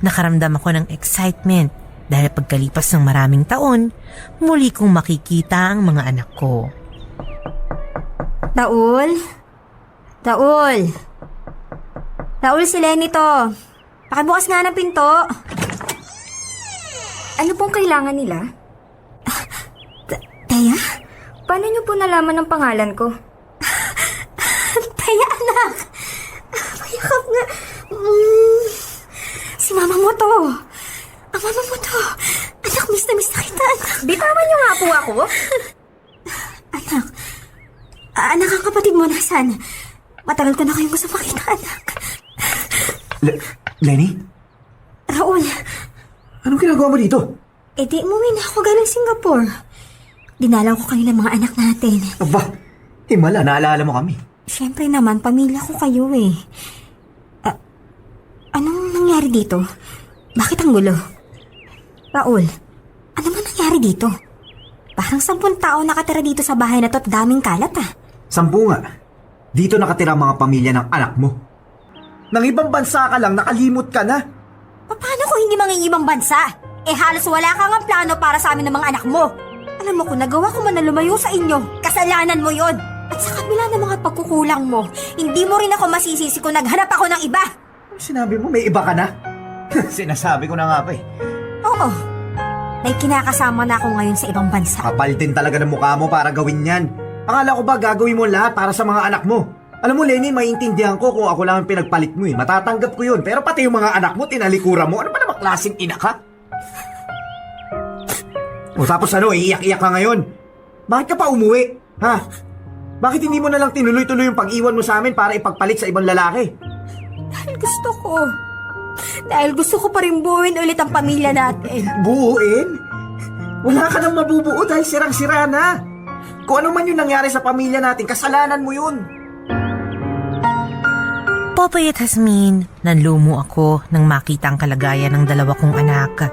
Nakaramdam ako ng excitement dahil pagkalipas ng maraming taon, muli kong makikita ang mga anak ko. Raul, si Lenny to. Pakibukas nga ng pinto. Ano pong kailangan nila? Taya? Paano niyo po nalaman ang pangalan ko? Taya, anak. Mayakap nga. Si mama mo to. Ang mama mo to. Anak, miss na kita, anak. Bitawan niyo nga po ako. Anak, ang kapatid mo nasan? Matagal ko na kayong gusto makita, anak. Lenny? Raul. Anong ginagawa mo dito? Di umuwi na ako galing Singapore. Dinalaw ko kanila mga anak natin. Aba, himala, naalala mo kami. Siyempre naman, pamilya ko kayo eh. Anong nangyari dito? Bakit ang gulo? Raul, ano man nangyari dito? Parang 10 tao nakatira dito sa bahay na to at daming kalat 10 nga. Dito nakatira ang mga pamilya ng anak mo. Nang ibang bansa ka lang, nakalimot ka na. Paano kung hindi mangingibang bansa? Halos wala kang ang plano para sa amin ng mga anak mo. Alam mo kung nagawa ko man na lumayo sa inyo, kasalanan mo yon. At sa kabila ng mga pagkukulang mo, hindi mo rin ako masisisi kung naghanap ako ng iba. Sinabi mo may iba ka na? Sinasabi ko na nga pa eh. Oo. May kinakasama na ako ngayon sa ibang bansa. Kapal din talaga ng mukha mo para gawin yan. Akala ko ba gagawin mo lahat para sa mga anak mo? Alam mo, Lenny, maintindihan ko kung ako lang ang pinagpalit mo eh. Matatanggap ko yun. Pero pati yung mga anak mo, tinalikuran mo. Ano ba namang klaseng ina ka? O tapos ano, iiyak-iyak ka ngayon? Bakit ka pa umuwi? Ha? Bakit hindi mo na lang tinuloy-tuloy yung pag-iwan mo sa amin para ipagpalit sa ibang lalaki? Dahil gusto ko. Dahil gusto ko pa rin buuin ulit ang pamilya natin. Buuin? Wala ka nang mabubuo dahil sirang-sira na. Kung ano man yung nangyari sa pamilya natin, kasalanan mo yun. Popoy at Jasmine, nanlumo ako nang makita ang kalagayan ng 2 kong anak.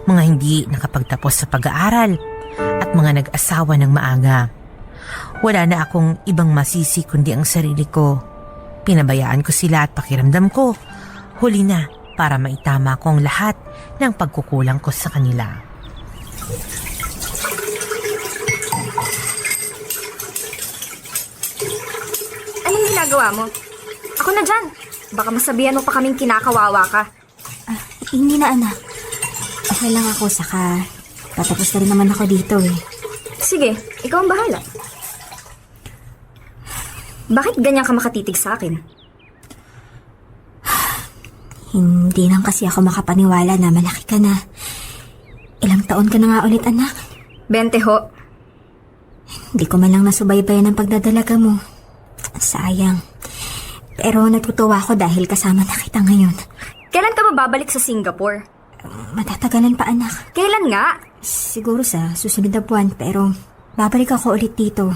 Mga hindi nakapagtapos sa pag-aaral at mga nag-asawa ng maaga. Wala na akong ibang masisi kundi ang sarili ko. Pinabayaan ko sila at pakiramdam ko, huli na para maitama ko ang lahat ng pagkukulang ko sa kanila. Anong ginagawa mo? Ako na dyan. Baka masabihan mo pa kaming kinakawawa ka. Hindi na, anak. Okay lang ako, saka patapos na rin naman ako dito eh. Sige, ikaw ang bahala. Bakit ganyan ka makatitig sa akin? Hindi lang kasi ako makapaniwala na malaki ka na. Ilang taon ka na nga ulit, anak? 20 ho. Hindi ko man lang nasubaybayan ang pagdadalaga mo. Sayang. Pero natutuwa ako dahil kasama na kita ngayon. Kailan ka mababalik sa Singapore? Matatagalan pa, anak. Kailan nga? Siguro sa susunod na buwan, pero babalik ako ulit dito.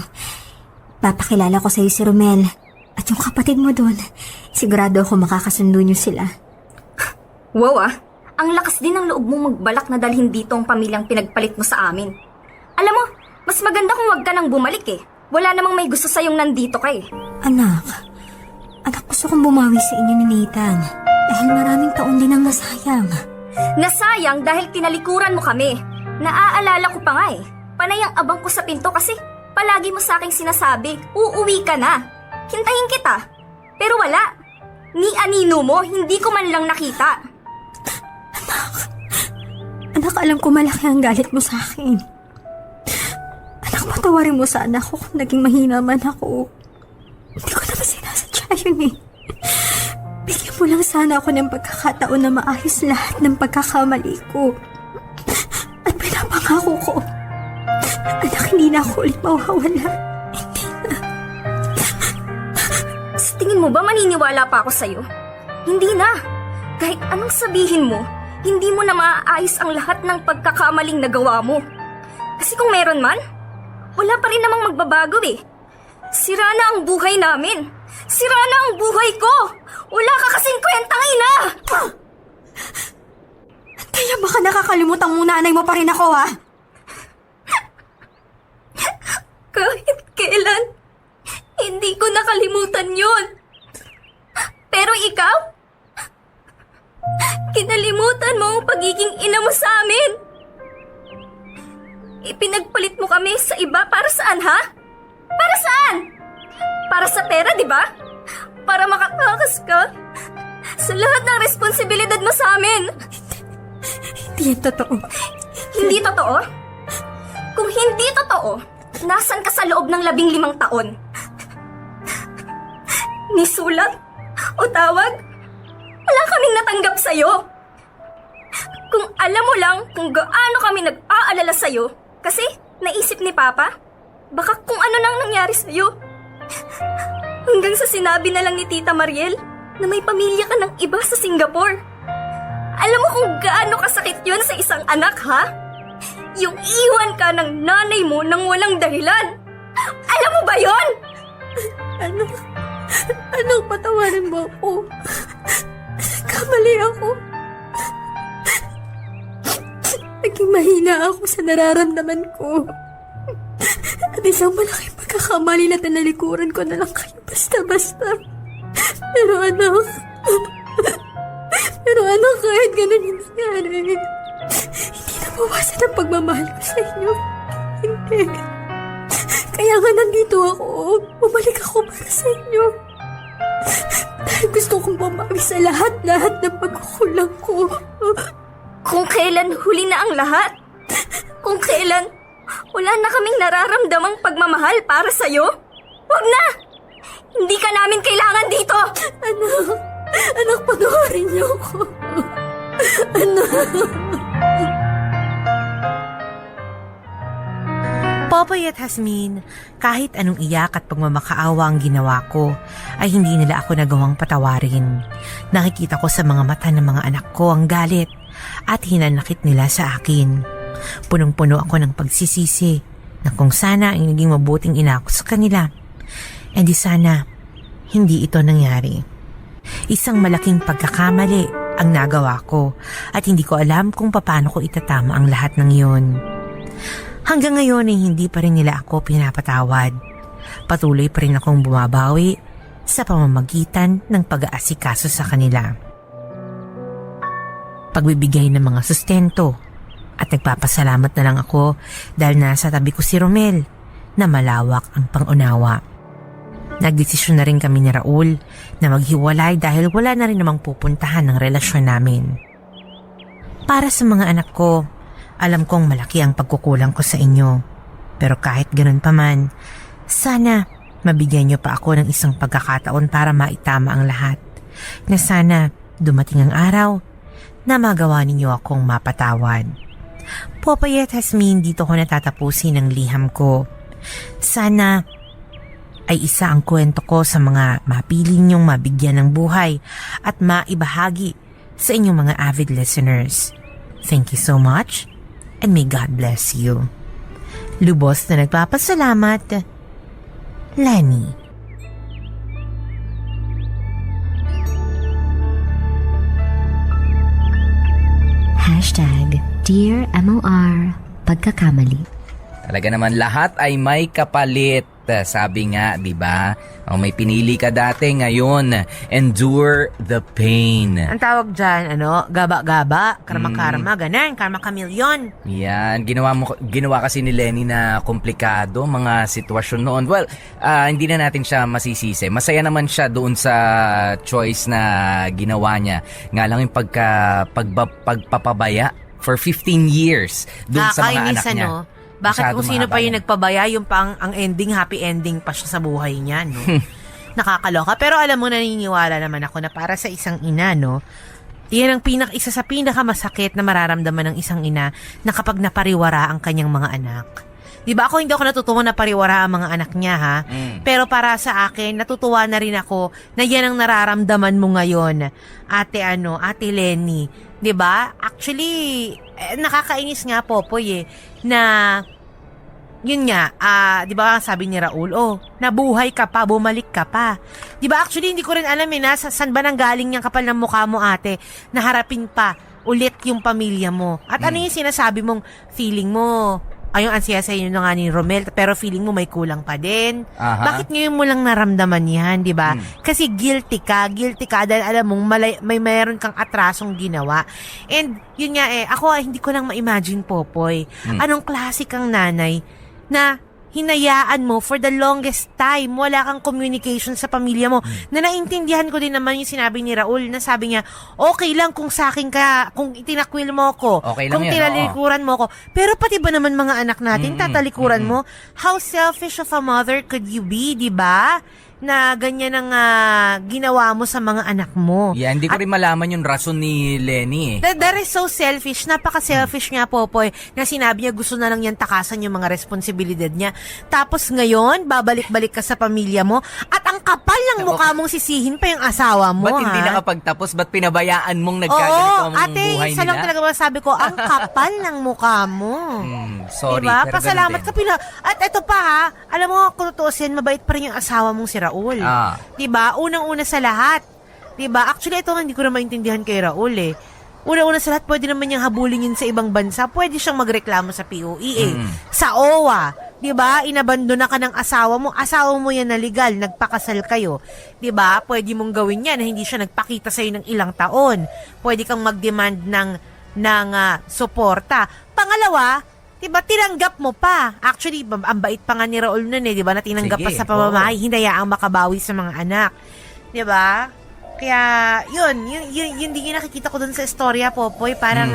Papakilala ko sa'yo si Romel at yung kapatid mo doon. Sigurado ako makakasundo niyo sila. Wow ang lakas din ng loob mo magbalak na dalhin dito ang pamilyang pinagpalit mo sa amin. Alam mo, mas maganda kung wag ka nang bumalik eh. Wala namang may gusto sa'yong nandito ka eh. Anak, gusto kong bumawi sa inyo ni Nathan. Dahil maraming taon din ang nasayang. Nasayang dahil tinalikuran mo kami. Naaalala ko pa nga eh. Panay ang abang ko sa pinto kasi palagi mo sa aking sinasabi, uuwi ka na. Hintayin kita. Pero wala. Ni anino mo, hindi ko man lang nakita. Anak, alam ko malaki ang galit mo sa akin. Anak, patawarin mo sana ako kung naging mahina man ako. Hindi ko naman sinasadya yun eh. Bigyan mo lang sana ako ng pagkakataon na maayos lahat ng pagkakamali ko. At pinapangako ko, anak, hindi na ako ulit mawawala. Hindi na. Sa tingin mo ba maniniwala pa ako sa'yo? Hindi na. Kahit anong sabihin mo, hindi mo na maaayos ang lahat ng pagkakamaling nagawa mo. Kasi kung meron man, wala pa rin namang magbabago eh. Sira na ang buhay namin. Sira na ang buhay ko. Wala ka kasing kwentang ina. Kaya baka nakakalimutan mo nanay mo pa rin ako, ha? Kahit kailan, hindi ko nakalimutan yun. Pero ikaw, kinalimutan mo ang pagiging ina mo sa amin. Ipinagpalit mo kami sa iba para saan, ha? Para saan? Para sa pera, di ba? Para makatakas ka sa lahat ng responsibilidad mo sa amin. Hindi yan totoo. Hindi totoo? Kung hindi totoo, nasan ka sa loob ng 15 taon? Ni sulat o tawag? Wala kaming natanggap sa'yo. Kung alam mo lang kung gaano kami nag-aalala sa'yo, kasi naisip ni Papa, baka kung ano nang nangyari sa'yo. Hanggang sa sinabi na lang ni Tita Mariel na may pamilya ka ng iba sa Singapore. Alam mo kung gaano kasakit yun sa isang anak, ha? Yung iwan ka ng nanay mo nang walang dahilan. Alam mo ba yon? Anak, patawarin mo ako. Kamali ako. Naging mahina ako sa nararamdaman ko. At isang malaking pagkakamali na tinalikuran ko na lang kayo basta-basta. Pero anak, kahit ganun yung nangyari, hindi na mawasan ang pagmamahal ko sa inyo. Hindi. Kaya nga nandito ako. Bumalik ako para sa inyo. Dahil gusto kong bumawi sa lahat-lahat ng pagkukulang ko. Kung kailan huli na ang lahat? Kung kailan wala na kaming nararamdamang pagmamahal para sa'yo? Huwag na! Hindi ka namin kailangan dito! Anak, patawarin niyo ako. Anak. Popoy at Hasmin, kahit anong iyak at pagmamakaawa ang ginawa ko, ay hindi nila ako nagawang patawarin. Nakikita ko sa mga mata ng mga anak ko ang galit at hinanakit nila sa akin. Punong-puno ako ng pagsisisi na kung sana ay naging mabuting ina ako sa kanila. E di sana, hindi ito nangyari. Isang malaking pagkakamali ang nagawa ko at hindi ko alam kung paano ko itatama ang lahat ng iyon. Hanggang ngayon ay hindi pa rin nila ako pinapatawad. Patuloy pa rin akong bumabawi sa pamamagitan ng pag-aasikaso sa kanila. Pagbibigay ng mga sustento at nagpapasalamat na lang ako dahil nasa tabi ko si Romel na malawak ang pangunawa. Nagdesisyon na rin kami ni Raul na maghiwalay dahil wala na rin namang pupuntahan ng relasyon namin. Para sa mga anak ko, alam kong malaki ang pagkukulang ko sa inyo. Pero kahit ganun pa man, sana mabigyan niyo pa ako ng isang pagkakataon para maitama ang lahat. Na sana dumating ang araw na magawa ninyo akong mapatawad. Popoy at Hasmin, dito ko natatapusin ang liham ko. Sana ay isa ang kwento ko sa mga mapili niyong mabigyan ng buhay at maibahagi sa inyong mga avid listeners. Thank you so much. And may God bless you. Lubos na nagpapasalamat, Lenny. Dear MOR, pagkakamali. Talaga naman lahat ay may kapalit. Sabi nga, 'di ba? May pinili ka dati, ngayon endure the pain. Ang tawag dyan, gaba-gaba, karma-karma, ganun, karma-kamilyon. Yan, ginawa kasi ni Lenny na komplikado mga sitwasyon noon. Well, hindi na natin siya masisisi. Masaya naman siya doon sa choice na ginawa niya. Nga lang yung pagpapabaya for 15 years doon sa mga anak niya. Bakit Masyado kung sino mahaba pa yung yan. nagpabaya, yung ang ending, happy ending pa siya sa buhay niya, no? Nakakaloka. Pero alam mo, naniniwala naman ako na para sa isang ina, no? Yan ang isa sa pinakamasakit na mararamdaman ng isang ina na kapag napariwara ang kanyang mga anak. Diba ako, hindi ako natutuwa na pariwara ang mga anak niya, ha? Pero para sa akin, natutuwa na rin ako na yan ang nararamdaman mo ngayon, Ate Lenny. Diba? Actually, nakakainis nga, Popoy, na yun nga, di ba sabi ni Raul, nabuhay ka pa, bumalik ka pa. Di ba actually hindi ko rin alam saan ba nanggaling yung kapal ng mukha mo, ate, na harapin pa ulit yung pamilya mo. At ano yung sinasabi mong feeling mo? Ayong ansiya sa inyo na nga ni Romel, pero feeling mo may kulang pa din. Bakit ngayon mo lang naramdaman yan, di ba? Kasi guilty ka dahil alam mong may mayroon kang atrasong ginawa. And yun nga ako hindi ko lang ma-imagine, Popoy. Anong klase kang nanay na hinayaan mo for the longest time, wala kang communication sa pamilya mo. Na naintindihan ko din naman yung sinabi ni Raul na sabi niya, okay lang kung sa akin ka, kung itinakwil mo ko, okay lang kung yan, tinalikuran mo ko. Pero pati ba naman mga anak natin, tatalikuran mo? How selfish of a mother could you be, di ba? Na ganyan ang ginawa mo sa mga anak mo. Yeah, hindi ko rin malaman yung rason ni Lenny. That is so selfish. Napaka-selfish nga, Popoy, na sinabi niya gusto na lang yan takasan yung mga responsibilidad niya. Tapos ngayon, babalik-balik ka sa pamilya mo at ang kapal ng mukha mong sisihin pa yung asawa mo, Ba't hindi nakapagtapos? Ba't pinabayaan mong nagkaganito ang ate, buhay isa lang nila? talaga masabi ko, ang kapal ng mukha mo. Sorry, diba? pero Pasalamat ganun ka At eto pa alam mo, kung tutuusin, mabait pa rin yung asawa mong si Raul. Diba? Unang-una sa lahat. Diba? Actually, ito hindi ko na maintindihan kay Raul Una-una sa lahat, pwede naman niyang habulin yun sa ibang bansa. Pwede siyang magreklamo sa POEA. Sa OWA. Diba? Inabandona ka ng asawa mo. Asawa mo yan na legal. Nagpakasal kayo. Diba? Pwede mong gawin yan na hindi siya nagpakita sa'yo ng ilang taon. Pwede kang mag-demand ng suporta. Pangalawa, diba, tinanggap mo pa. Actually, ang bait pa nga ni Raul nun diba, na tinanggap pa sa pamamahay, hinayaang makabawi sa mga anak. Diba? Kaya, yun din yung nakikita ko dun sa istorya, Popoy. Parang,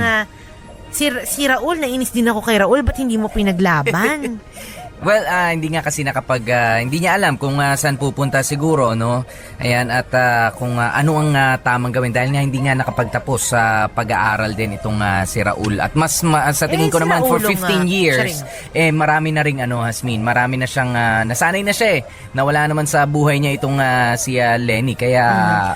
si Raul, nainis din ako kay Raul, ba't hindi mo pinaglaban? Well, hindi nga kasi hindi niya alam kung saan pupunta siguro, no? Ayan, at kung ano ang tamang gawin dahil nga hindi nga nakapagtapos sa pag-aaral din itong si Raul. At sa tingin ko si naman for Raulo 15 years, marami na ring Hasmin, marami na siyang nasanay na siya nawala naman sa buhay niya itong si Lenny. Kaya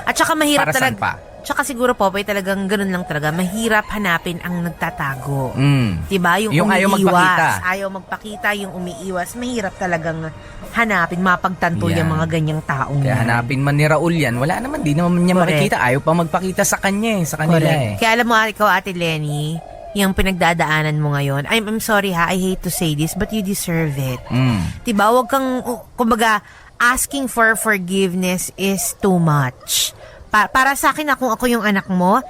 at saka mahirap para saan talaga. pa? Tsaka siguro, Popoy, talagang ganun lang talaga. Mahirap hanapin ang nagtatago. Diba? Yung ayaw umiiwas. magpakita. Ayaw magpakita, yung umiiwas. Mahirap talagang hanapin, mapagtanto yung mga ganyang taong Kaya hanapin man ni Raul yan, wala naman, di naman niya makikita. Ayaw pa magpakita sa kanya sa kanila Kaya alam mo, ikaw, Ate Lenny, yung pinagdadaanan mo ngayon, I'm sorry I hate to say this, but you deserve it. Diba? Huwag kang, kumbaga, asking for forgiveness is too much. Para sa akin, kung ako yung anak mo,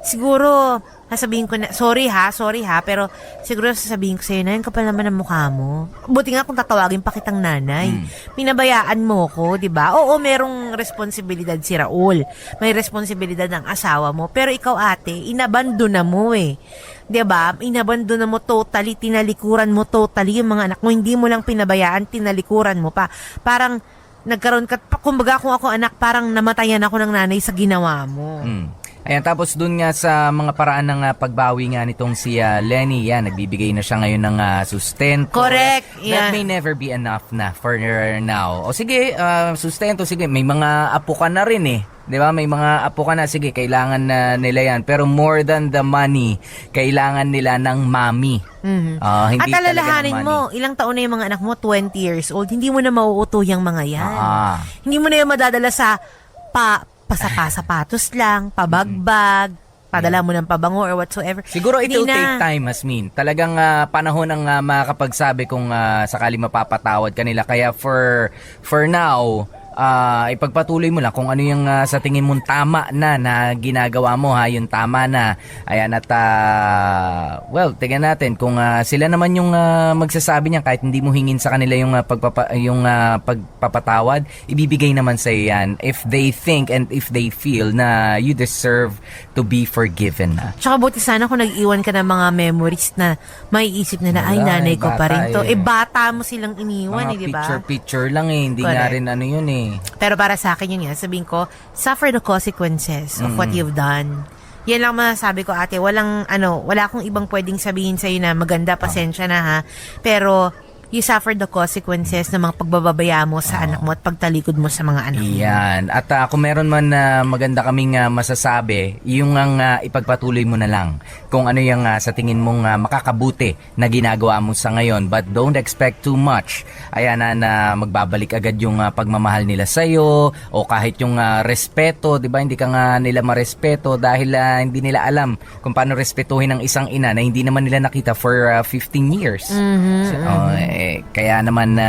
siguro, sasabihin ko na, sorry ha, pero siguro sasabihin ko sa'yo, na yun kapal naman ang mukha mo. Buti nga kung tatawagin pa kitang nanay. Pinabayaan mo ko, di ba? Oo, merong responsibilidad si Raul. May responsibilidad ng asawa mo. Pero ikaw, ate, inabandona mo di ba? Inabandona mo totally, tinalikuran mo totally yung mga anak mo. Hindi mo lang pinabayaan, tinalikuran mo pa. Parang, nagkaroon ka, kumbaga kung ako anak, parang namatayan ako ng nanay sa ginawa mo. Ayan, tapos dun nga sa mga paraan ng pagbawi nga nitong si Lenny, nagbibigay na siya ngayon ng sustento. Correct. That may never be enough na for now. O sige, sustento, sige, may mga apo ka na rin Di ba? May mga apo ka na, sige, kailangan na nila yan. Pero more than the money, kailangan nila ng mommy. Hindi at alalahanin talaga ng mo, ilang taon na yung mga anak mo, 20 years old, hindi mo na mauuto yung mga yan. Hindi mo na yung madadala sa pasapatos lang, pabagbag, padala mo ng pabango or whatsoever. Siguro it will Hindi take na. time, Hasmin. Talagang panahon ang makakapagsabi kung sakali mapapatawad kanila. Kaya for now, ipagpatuloy mo lang kung ano yung sa tingin mong tama na ginagawa mo, ha, yung tama na. Ayan, at well, tingnan natin kung sila naman yung magsasabi niya kahit hindi mo hingin sa kanila yung pagpapatawad, ibibigay naman sa yan if they think and if they feel na you deserve to be forgiven na. Tsaka buti sana kung nag-iwan ka ng mga memories na maiisip nila, ay Wala, nanay ko pa rin to. bata eh. Bata mo silang iniwan, Mga di ba? picture lang eh, hindi nga Correct. rin ano yun eh. Pero para sa akin yun nga, sabihin ko, suffer the consequences of what you've done. Yan lang masasabi ko, ate. Wala akong ibang pwedeng sabihin sa'yo na maganda, pasensya na ha. Pero, you suffer the consequences ng mga pagbababaya mo sa anak mo at pagtalikod mo sa mga anak mo. Yan. At kung meron man maganda kaming masasabi, yung ang ipagpatuloy mo na lang kung ano yung sa tingin mong makakabuti na ginagawa mo sa ngayon. But don't expect too much. Ayan na magbabalik agad yung pagmamahal nila sa'yo o kahit yung respeto, di ba? Hindi ka nga nila marespeto dahil hindi nila alam kung paano respetuhin ang isang ina na hindi naman nila nakita for 15 years. Kaya naman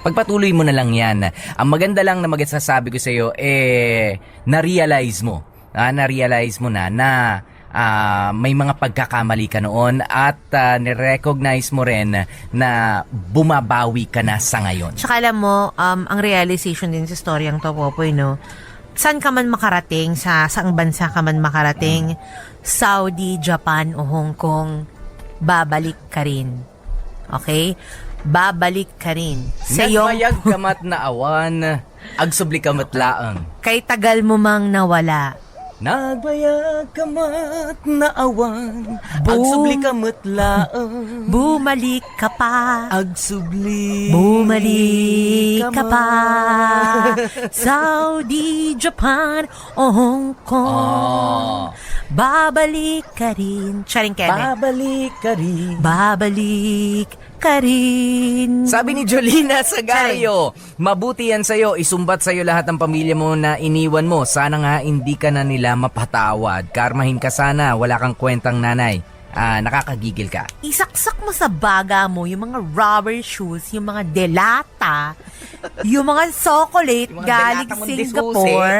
pagpatuloy mo na lang yan. Ang maganda lang na magsasabi ko sa iyo na-realize mo na may mga pagkakamali ka noon at ni-recognize mo rin na bumabawi ka na sa ngayon. Tsaka alam mo, ang realization din sa storyang to, Popoy, no? Saan ka man makarating, sa saang bansa ka man makarating, Saudi, Japan o Hong Kong, babalik ka rin. Okay? Babalik ka rin. Sa Nagmayag kamat na awan, agsubli kamat laang. Kay tagal mo mang nawala. Nagbayag kamat na awan, agsubli kamat laang. Bumalik ka pa. Agsubli. Bumalik ka pa. Saudi, Japan o Hong Kong. Babalik ka rin. Charing Kenneth. Babalik ka rin. Babalik ka rin. Sabi ni Jolina Sagario, mabuti yan sa'yo, isumbat sa'yo lahat ng pamilya mo na iniwan mo. Sana nga hindi ka na nila mapatawad. Karmahin ka sana, wala kang kwentang nanay. Nakakagigil ka. Isaksak mo sa baga mo yung mga rubber shoes, yung mga delata, yung mga chocolate Yung mga galing delata mong Singapore.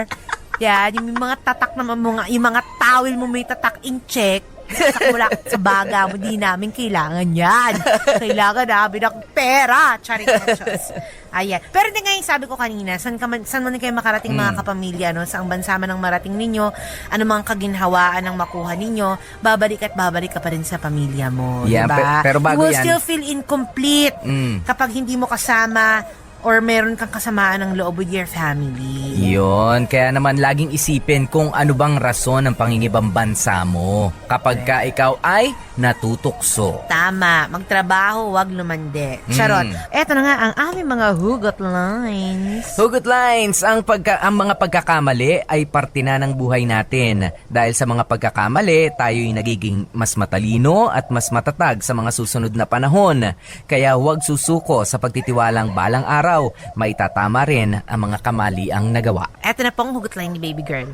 Yan, yung mga tatak na yung mga towel mo may tatak in check. Saksak mo lang sa baga mo, di namin kailangan yan. Kailangan namin ng pera. Charing conscious. Ayan. Pero di nga yung sabi ko kanina, saan mo na kayo makarating mga kapamilya, no? Saang bansa man ang marating ninyo, ano mga kaginhawaan ang makuha ninyo, babalik ka pa rin sa pamilya mo. Yeah, diba? pero bago you will yan, still feel incomplete kapag hindi mo kasama or meron kang kasamaan ng loob with your family. Yun, kaya naman laging isipin kung ano bang rason ng pangingibang bansa mo kapag ka ikaw ay natutukso. Tama, magtrabaho, wag lumande. Charot. Eto na nga ang aming mga hugot lines. Hugot lines, ang mga pagkakamali ay parte na ng buhay natin. Dahil sa mga pagkakamali, tayo'y nagiging mas matalino at mas matatag sa mga susunod na panahon. Kaya huwag susuko sa pagtitiwalang balang araw, maitatama rin ang mga kamaliang nagawa. Eto na pong hugot line ni baby girl.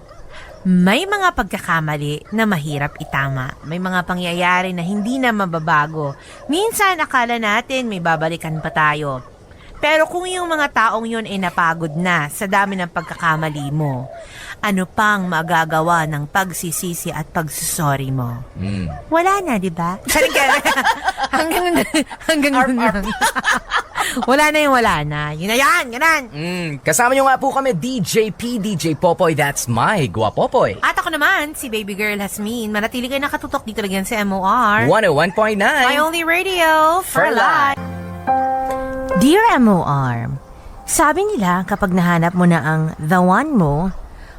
May mga pagkakamali na mahirap itama. May mga pangyayari na hindi na mababago. Minsan akala natin may babalikan pa tayo. Pero kung yung mga taong yun ay napagod na sa dami ng pagkakamali mo, ano pang magagawa ng pagsisisi at pagsusori mo? Wala na, di ba? hanggang lang. Wala na yung wala na. Yun na yan, ganun. Kasama nyo nga po kami, DJ P, DJ Popoy, that's my Guapopoy. At ako naman, si baby girl Hasmin. Manatili kayo nakatutok dito lang yan sa MOR. 101.9. My only radio for life. Dear MOR, sabi nila kapag nahanap mo na ang the one mo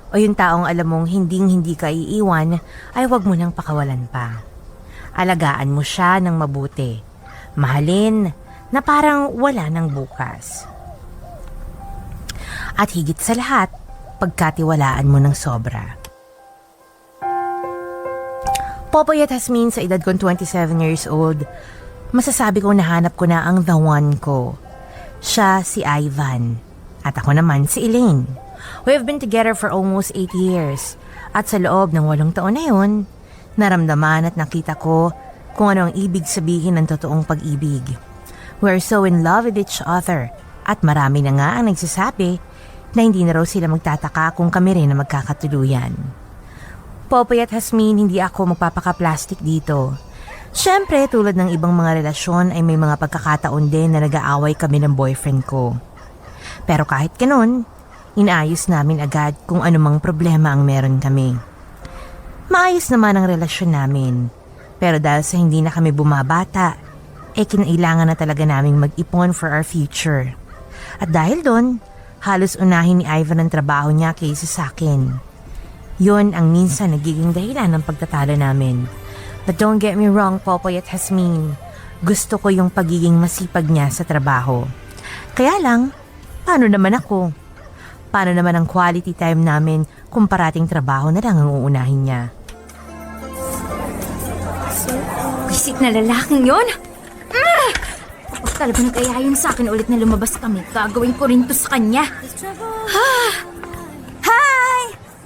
o yung taong alam mong hindi ka iiwan, ay wag mo nang pakawalan pa. Alagaan mo siya ng mabuti. Mahalin na parang wala nang bukas. At higit sa lahat, pagkatiwalaan mo ng sobra. Popoy at Hasmin, sa edad kong 27 years old, masasabi kong nahanap ko na ang the one ko. Siya si Ivan. At ako naman si Elaine. We have been together for almost 8 years. At sa loob ng 8 taon na yun, Naramdaman at nakita ko kung ano ang ibig sabihin ng totoong pag-ibig. We're so in love with each other at marami na nga ang nagsasabi na hindi na raw sila magtataka kung kami rin na magkakatuluyan. Popoy at Hasmin, hindi ako magpapaka-plastic dito. Siyempre, tulad ng ibang mga relasyon ay may mga pagkakataon din na nag-aaway kami ng boyfriend ko. Pero kahit ganun, inaayos namin agad kung anumang problema ang meron kami. Maayos naman ang relasyon namin. Pero dahil sa hindi na kami bumabata, kinailangan na talaga naming mag-ipon for our future. At dahil doon, halos unahin ni Ivan ang trabaho niya kaysa sa akin. Yun ang minsan nagiging dahilan ng pagtatalo namin. But don't get me wrong, Popoy at Hasmin. Gusto ko yung pagiging masipag niya sa trabaho. Kaya lang, paano naman ako? Paano naman ang quality time namin kung parating trabaho na lang ang uunahin niya? Visit na lalaking yun? Kapag talaga nag-ayayin sa akin ulit na lumabas kami, gagawin ko rin to sa kanya. Hi!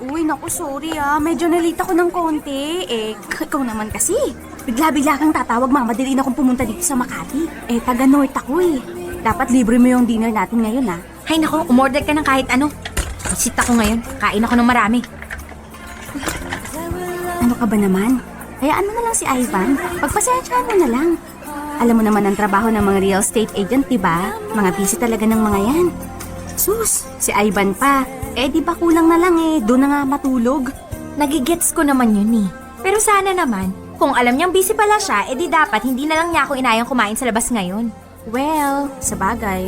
Uy, naku, sorry medyo nalita ko ng konti. Ikaw naman kasi. Bigla-bigla kang tatawag, mamadali na akong pumunta dito sa Makati. Taga-North ako Dapat libre mo yung dinner natin ngayon Hay naku, umorder ka ng kahit ano. Visit ako ngayon, kain ako ng marami. Ano ka ba naman? Hayaan mo na lang si Ivan. Pagpasensyahan mo na lang. Alam mo naman ang trabaho ng mga real estate agent, diba? Mga busy talaga ng mga yan. Sus, si Ivan pa. Di ba kulang na lang doon na nga matulog. Nagigets ko naman yun Pero sana naman, kung alam niyang busy pala siya, di dapat hindi na lang niya ako inayang kumain sa labas ngayon. Well, sabagay.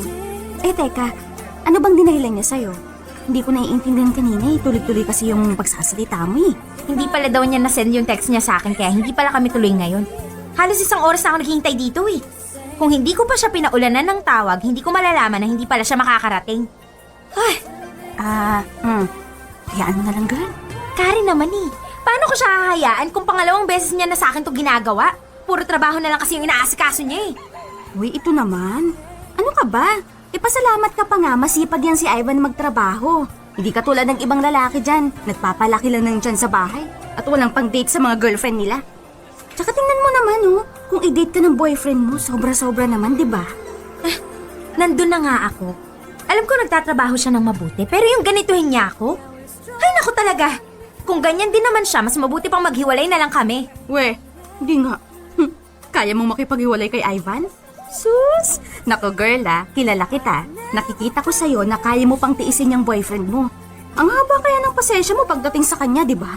Teka, ano bang dinahilan niya sa'yo? Hindi ko naiintindihan kanina tuloy-tuloy kasi yung pagsasalita mo Hindi pala daw niya nasend yung text niya sa akin kaya hindi pala kami tuloy ngayon. Halos 1 oras na ako naghihintay dito Kung hindi ko pa siya pinaulanan ng tawag, hindi ko malalaman na hindi pala siya makakarating. Hayaan mo na lang, girl. Karen naman Paano ko siya hahayaan kung pangalawang beses niya na sa akin to ginagawa? Puro trabaho na lang kasi yung inaasikaso niya Uy, ito naman. Ano ka ba? Ipasalamat ka pa nga, masipag yan si Ivan magtrabaho. Hindi katulad ng ibang lalaki dyan. Nagpapalaki lang ng dyan sa bahay. At walang pang-date sa mga girlfriend nila. Tsaka tingnan mo naman kung i-date ka ng boyfriend mo, sobra-sobra naman, di ba? Nandun na nga ako. Alam ko nagtatrabaho siya ng mabuti, pero yung ganituhin niya ako? Ay, naku talaga. Kung ganyan din naman siya, mas mabuti pang maghiwalay na lang kami. Hindi nga. Kaya mong makipaghiwalay kay Ivan? Sus! Naku girl kilala kita. Nakikita ko sa'yo na kaya mo pang tiisin yung boyfriend mo. Ang haba kaya ng pasensya mo pagdating sa kanya, di ba?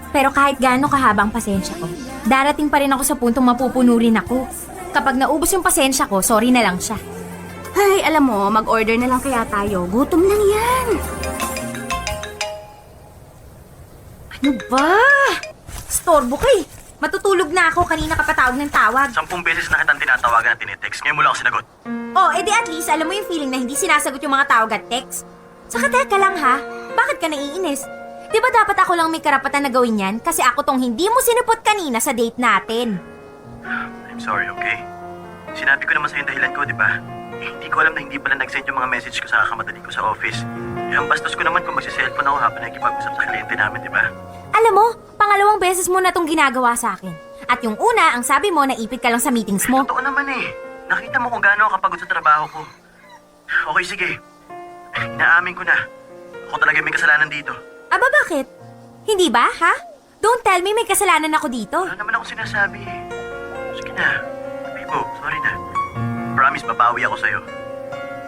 Pero kahit gaano kahabang pasensya ko, darating pa rin ako sa puntong mapupuno rin ako. Kapag naubos yung pasensya ko, sorry na lang siya. Ay, alam mo, mag-order na lang kaya tayo. Gutom lang yan. Ano ba? Storbo ka Matutulog na ako, kanina ka patawag ng tawag. 10 beses na kitang tinatawagan at tinitext. Ngayon mo lang ako sinagot. Di at least alam mo yung feeling na hindi sinasagot yung mga tawag at text. Saka teka lang bakit ka naiinis? Di ba dapat ako lang may karapatan na gawin yan? Kasi ako tong hindi mo sinupot kanina sa date natin. I'm sorry, okay? Sinabi ko naman sa'yo yung dahilan ko, di ba? Hindi ko alam na hindi pala nag-send yung mga message ko sa kakamadali ko sa office. Ang bastos ko naman kung magsiselfon ako habang nagkipag-usap sa kliyente namin, di ba? Alam mo, pangalawang beses mo na tong ginagawa sa akin. At yung una, ang sabi mo, naipit ka lang sa meetings mo. Totoo naman Nakita mo kung gaano ako kapagod sa trabaho ko. Okay, sige. Inaamin ko na. Ako talaga may kasalanan dito. Aba, bakit? Hindi ba, Don't tell me may kasalanan ako dito. Wala naman ako sinasabi Sige na. Bibo, sorry na. Promise, babawi ako sa'yo.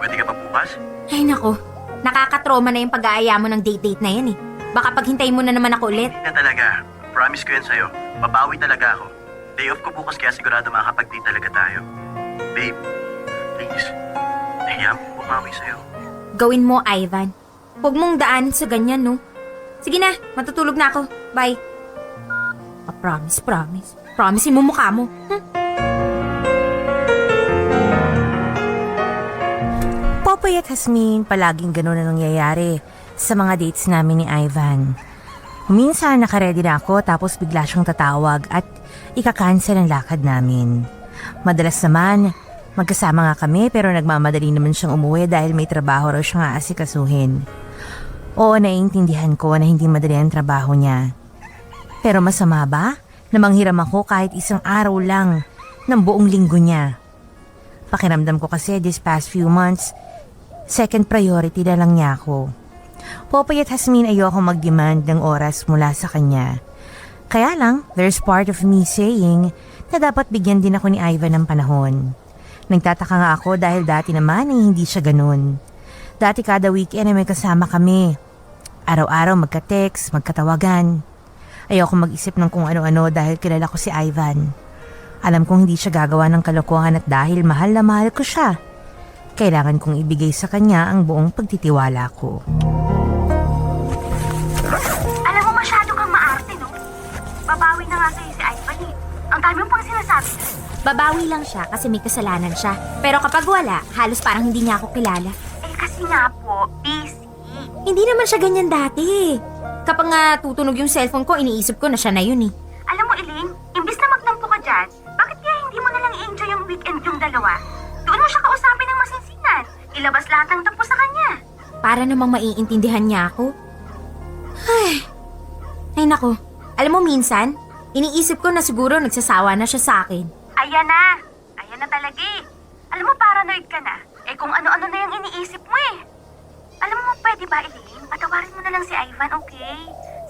Pwede ka pa bukas? Ay nako, nakakatroma na yung pag-aaya mo ng date-date na yan Baka paghintayin mo na naman ako ulit. Hindi na talaga. Promise ko yan sa'yo. Babawi talaga ako. Day off ko bukas kaya sigurado makakapag-date talaga tayo. Babe, please. Nahiya mo bumawi sa'yo. Gawin mo, Ivan. Huwag mong daan sa ganyan, no? Sige na, matutulog na ako. Bye. Promise. Promise mo mukha mo. Popoy at Hasmin, palaging ganun na nangyayari sa mga dates namin ni Ivan. Minsan nakaredy na ako tapos bigla siyang tatawag at ika-cancel ang lakad namin. Madalas naman, magkasama nga kami pero nagmamadali naman siyang umuwi dahil may trabaho raw siyang aasikasuhin. Oo, naiintindihan ko na hindi madali ang trabaho niya. Pero masama ba na manghiram ako kahit isang araw lang ng buong linggo niya? Pakiramdam ko kasi this past few months, second priority na lang niya ako. Popoy at Hasmin, ayoko mag-demand ng oras mula sa kanya. Kaya lang, there's part of me saying na dapat bigyan din ako ni Ivan ng panahon. Nagtataka nga ako dahil dati naman ay hindi siya ganun. Dati kada weekend ay may kasama kami. Araw-araw magka-text, magkatawagan. Ayoko mag-isip ng kung ano-ano dahil kilala ko si Ivan. Alam kong hindi siya gagawa ng kalokohan at dahil mahal na mahal ko siya, kailangan kong ibigay sa kanya ang buong pagtitiwala ko. Alam mo, masyado kang maarte, no? Babawi na nga sa'yo si Ivan eh. Ang dami mo pang sinasabi. Babawi lang siya kasi may kasalanan siya. Pero kapag wala, halos parang hindi niya ako kilala. Eh kasi nga po, busy. Hindi naman siya ganyan dati. Kapag nga tutunog yung cellphone ko, iniisip ko na siya na yun eh. Alam mo, Elaine, imbis na magtampo ka dyan, bakit kaya hindi mo nalang i-enjoy yung weekend yung dalawa? Doon mo siya kausapin ng masinsinan. Ilabas lahat ng tampo sa kanya. Para namang maiintindihan niya ako. Ay nako, alam mo minsan, iniisip ko na siguro nagsasawa na siya sa akin. Ayan na talaga eh. Alam mo, paranoid ka na. Eh kung ano-ano na yung iniisip mo eh. Alam mo, pwede ba, Elaine? Patawarin mo na lang si Ivan, okay?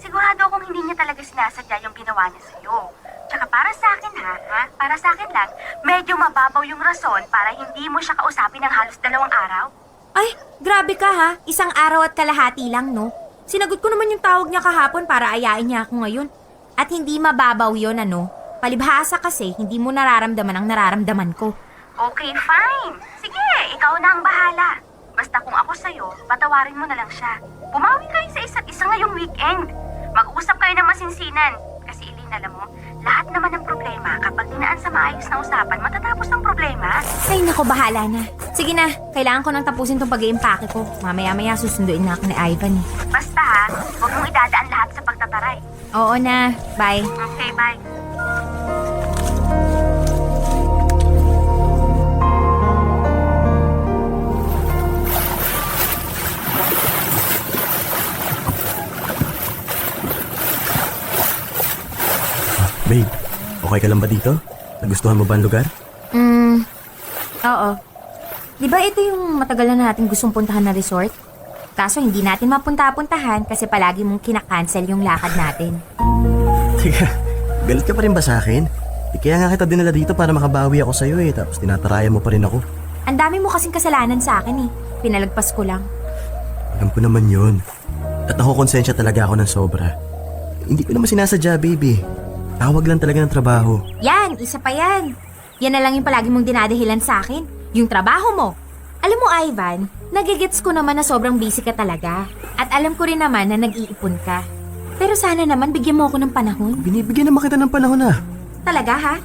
Sigurado akong hindi niya talaga sinasadya yung ginawa niya sa'yo. Tsaka para sa akin ha? Para sa akin lang, medyo mababaw yung rason para hindi mo siya kausapin ng halos 2 araw. Ay, grabe ka ha. 1 araw at kalahati lang, no? Sinagot ko naman yung tawag niya kahapon para ayain niya ako ngayon. At hindi mababaw yun, ano? Palibhasa kasi, hindi mo nararamdaman ang nararamdaman ko. Okay, fine. Sige, ikaw na ang bahala. Basta kung ako sa'yo, patawarin mo na lang siya. Bumawi kayo sa isa't isa ngayong weekend. Mag-uusap kayo ng masinsinan. Kasi Elaine, alam mo, lahat naman ng problema, kapag dinaan sa maayos na usapan, matatapos ang problema. Ay nako, bahala na. Sige na, kailangan ko nang tapusin tong pag-iimpake ko. Mamaya-maya susunduin na ako ni Ivan eh. Basta ha, huwag mong idadaan lahat sa pagtataray. Oo na, bye. Okay, bye. Babe, okay ka lang ba dito? Nagustuhan mo ba ang lugar? Oo. Di ba ito yung matagal na natin gustong puntahan na resort? Kaso hindi natin mapunta-puntahan kasi palagi mong kinakancel yung lakad natin. Teka, galit ka pa rin ba sa akin? Kaya nga kita dinala dito para makabawi ako sa'yo eh, tapos tinatarayan mo pa rin ako. Ang dami mo kasing kasalanan sa akin eh. Pinalagpas ko lang. Alam ko naman yun. At ako konsensya talaga ako ng sobra. Hindi ko naman sinasadya, baby. Tawag lang talaga ng trabaho. Yan, isa pa yan. Yan na lang yung palagi mong dinadahilan sa akin. Yung trabaho mo. Alam mo, Ivan, nagigets ko naman na sobrang busy ka talaga. At alam ko rin naman na nag-iipon ka. Pero sana naman bigyan mo ako ng panahon. Binibigyan naman kita ng panahon na. Talaga ha?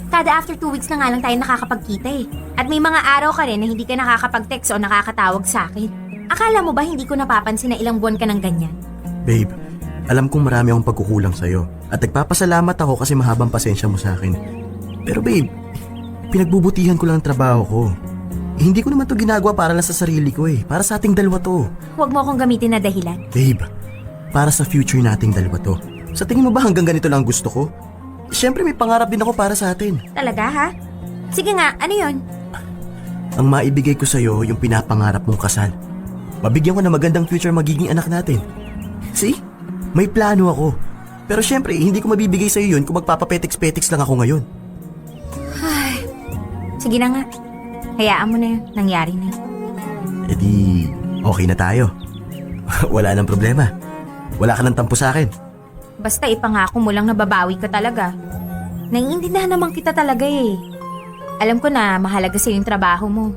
Kada after 2 weeks na nga lang tayo nakakapagkita eh. At may mga araw ka rin na hindi ka nakakapag-text o nakakatawag sa akin. Akala mo ba hindi ko napapansin na ilang buwan ka ng ganyan? Babe, alam kong marami akong pagkukulang sa'yo. At nagpapasalamat ako kasi mahabang pasensya mo sa akin. Pero babe, pinagbubutihan ko lang ang trabaho ko. Hindi ko naman to ginagawa para lang sa sarili ko eh. Para sa ating dalawa to. Huwag mo akong gamitin na dahilan. Babe, para sa future nating dalawa to. Sa tingin mo ba hanggang ganito lang gusto ko? Siyempre may pangarap din ako para sa atin. Talaga ha? Sige nga, ano yon? Ang maibigay ko sa'yo yung pinapangarap mong kasal. Mabigyan ko na magandang future magiging anak natin. See? May plano ako. Pero siyempre, hindi ko mabibigay sa'yo yun kung magpapapetiks-petiks lang ako ngayon. Sige na nga. Hayaan mo na yun. Nangyari na yun. E di, okay na tayo. Wala nang problema. Wala ka nang tampo sa akin. Basta ipangako mo lang na babawi ka talaga. Naiintindihan naman kita talaga eh. Alam ko na mahalaga sa'yo yung trabaho mo.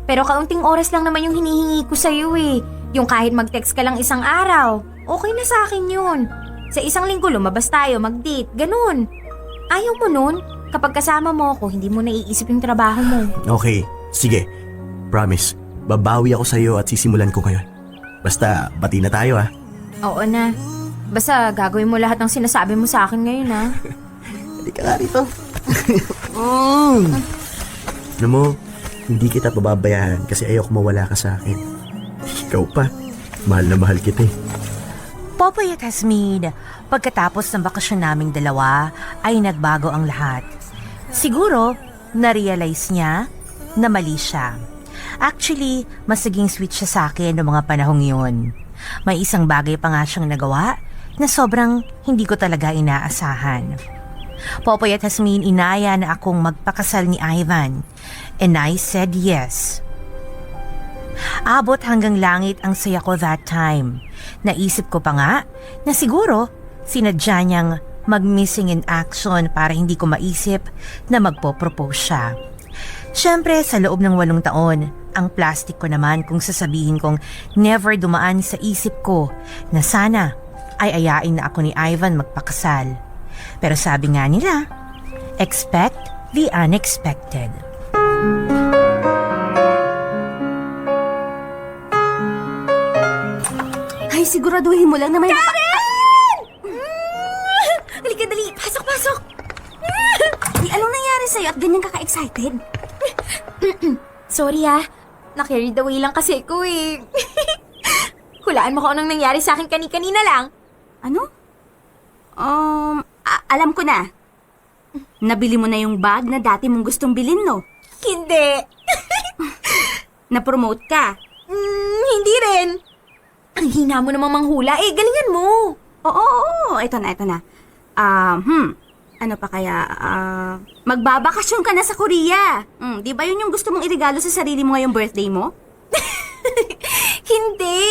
Pero kaunting oras lang naman yung hinihingi ko sa'yo eh. Yung kahit mag-text ka lang 1 araw. Okay na sa akin yun. Sa 1 linggo lumabas tayo, mag-date, ganun. Ayaw mo nun? Kapag kasama mo ako, hindi mo naiisip yung trabaho mo. Okay, sige. Promise, babawi ako sa'yo at sisimulan ko ngayon. Basta, bati na tayo ah. Oo na. Basta gagawin mo lahat ng sinasabi mo sa akin ngayon ha. Hindi ka nga rito. Alam mo, hindi kita pababayaan kasi ayoko mawala ka sa akin. Ikaw pa, mahal na mahal kita eh. Popoy at Hasmin, Pagkatapos ng bakasyon naming dalawa ay nagbago ang lahat. Siguro, na-realize niya na mali siya. Actually, mas naging sweet siya sa akin noong mga panahong yun. May isang bagay pa nga siyang nagawa na sobrang hindi ko talaga inaasahan. Popoy at Jasmine, inaya na akong magpakasal ni Ivan. And I said yes. Abot hanggang langit ang saya ko that time. Naisip ko pa nga na siguro sinadya niyang mag-missing in action para hindi ko maisip na magpo-propose siya. Siyempre, sa loob ng 8 taon, ang plastic ko naman kung sasabihin kong never dumaan sa isip ko na sana ay ayain na ako ni Ivan magpakasal. Pero sabi nga nila, expect the unexpected. Ay, siguraduhin mo lang na may... Halika, dali. Pasok. Ay, anong nangyari sa'yo at ganyan kaka-excited? Sorry na-carried away lang kasi ko eh. Hulaan mo kung anong nangyari sa akin kanina lang. Ano? Alam ko na. Nabili mo na yung bag na dati mong gustong bilhin, no? Hindi. Na-promote ka? Hindi rin. Ang hina mo namang manghula eh. Galingan mo. Oo. Ito na. Ano pa kaya? Magbabakasyon ka na sa Korea. Di ba yun yung gusto mong irigalo sa sarili mo ngayong birthday mo? Hindi.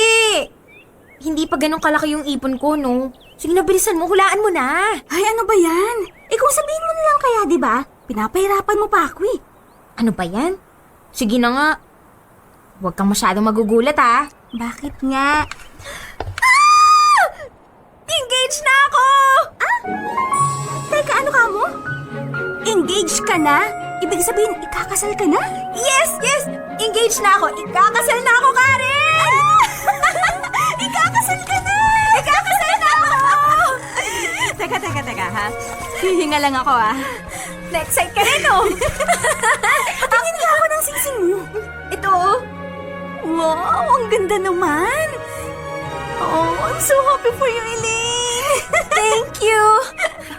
Hindi pa ganun kalaki yung ipon ko, no? Sige na, bilisan mo. Hulaan mo na. Ay, ano ba yan? Kung sabihin mo na lang kaya, di ba? Pinapahirapan mo pa ako eh. Ano ba yan? Sige na nga. Huwag kang masyadong magugulat, Bakit nga? Engaged na ako! Teka, ano ka mo? Engaged ka na? Ibig sabihin, ikakasal ka na? Yes! Engaged na ako. Ikakasal na ako, Karen! Ikakasal ka na! Ikakasal na ako! Teka, ha? Hihinga lang ako, Na-excite ka rin, oh! Patingin nga ako ng singsing mo. Ito, Wow, ang ganda naman. Oh, I'm so happy for you, Elaine. thank you!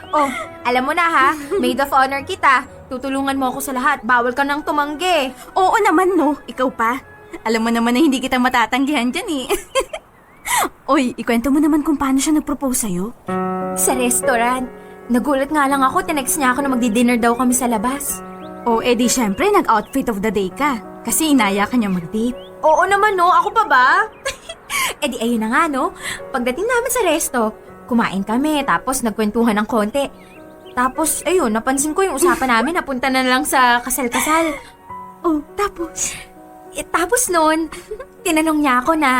Oh, alam mo na maid of honor kita. Tutulungan mo ako sa lahat. Bawal ka nang tumanggi. Oo naman, no? Ikaw pa. Alam mo naman na hindi kita matatanggihan dyan, eh. Oy, ikwento mo naman kung paano siya nag-propose sa'yo. Sa restaurant. Nagulat nga lang ako, tinext niya ako na magdi-dinner daw kami sa labas. Oh, edi syempre, nag-outfit of the day ka. Kasi inaya ka niya mag-date. Oo naman, no? Ako pa ba? Edi ayun na nga, no? Pagdating namin sa resto, kumain kami, tapos nagkwentuhan ng konti. Tapos, ayun, napansin ko yung usapan namin, napunta na lang sa kasal-kasal. Oh, tapos? Tapos nun, tinanong niya ako na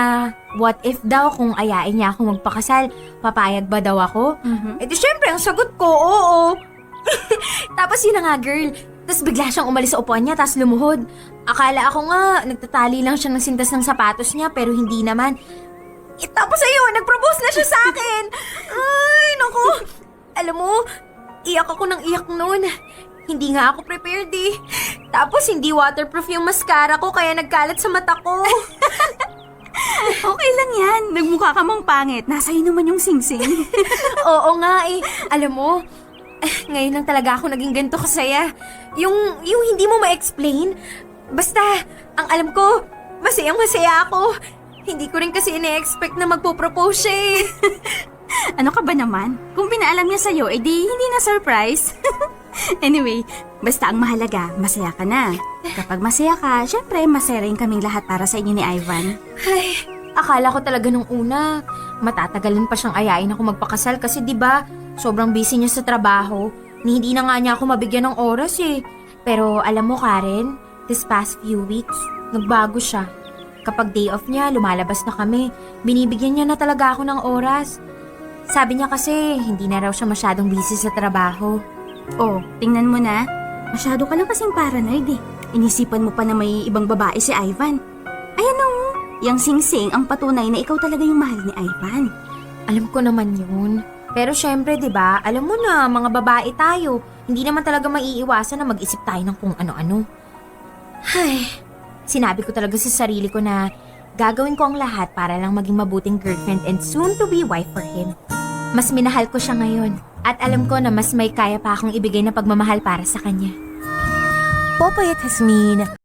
what if daw kung ayain niya ako magpakasal, papayag ba daw ako? Edi syempre, ang sagot ko, oo. Tapos yun na nga, girl. Tapos bigla siyang umalis sa upuan niya, tapos lumuhod. Akala ako nga, nagtatali lang siya ng sintas ng sapatos niya, pero hindi naman. Tapos ayun, nag-propose na siya sa akin. Ay, naku. Alam mo, iyak ako ng iyak noon. Hindi nga ako prepared eh. Tapos hindi waterproof yung mascara ko, kaya nagkalat sa mata ko. Okay lang yan. Nagmukha ka mang pangit. Nasa'yo naman yung singsing. Oo nga eh. Alam mo, ngayon lang talaga ako naging ganito kasaya. Yung hindi mo ma-explain. Basta, ang alam ko, masayang-masaya ako. Hindi ko rin kasi ine-expect na magpo-propose siya eh. Ano ka ba naman? Kung pinaalam niya sa'yo, edi hindi na surprise. Anyway, basta ang mahalaga, masaya ka na. Kapag masaya ka, syempre masaya rin kaming lahat para sa inyo ni Ivan. Ay, akala ko talaga nung una, matatagalan pa siyang ayain ako magpakasal kasi 'di ba, sobrang busy niya sa trabaho. Hindi na nga niya ako mabigyan ng oras eh. Pero alam mo Karen, this past few weeks, nagbago siya. Kapag day off niya, lumalabas na kami. Binibigyan niya na talaga ako ng oras. Sabi niya kasi, hindi na raw siya masyadong busy sa trabaho. Oh, tingnan mo na. Masyado ka lang kasing paranoid eh. Inisipan mo pa na may ibang babae si Ivan. Ayan o, yang singsing ang patunay na ikaw talaga yung mahal ni Ivan. Alam ko naman yun. Pero syempre, 'di ba? Alam mo na, mga babae tayo. Hindi naman talaga maiiwasan na mag-isip tayo ng kung ano-ano. Ay, sinabi ko talaga sa sarili ko na gagawin ko ang lahat para lang maging mabuting girlfriend and soon to be wife for him. Mas minahal ko siya ngayon. At alam ko na mas may kaya pa akong ibigay na pagmamahal para sa kanya. Popoy at Jasmine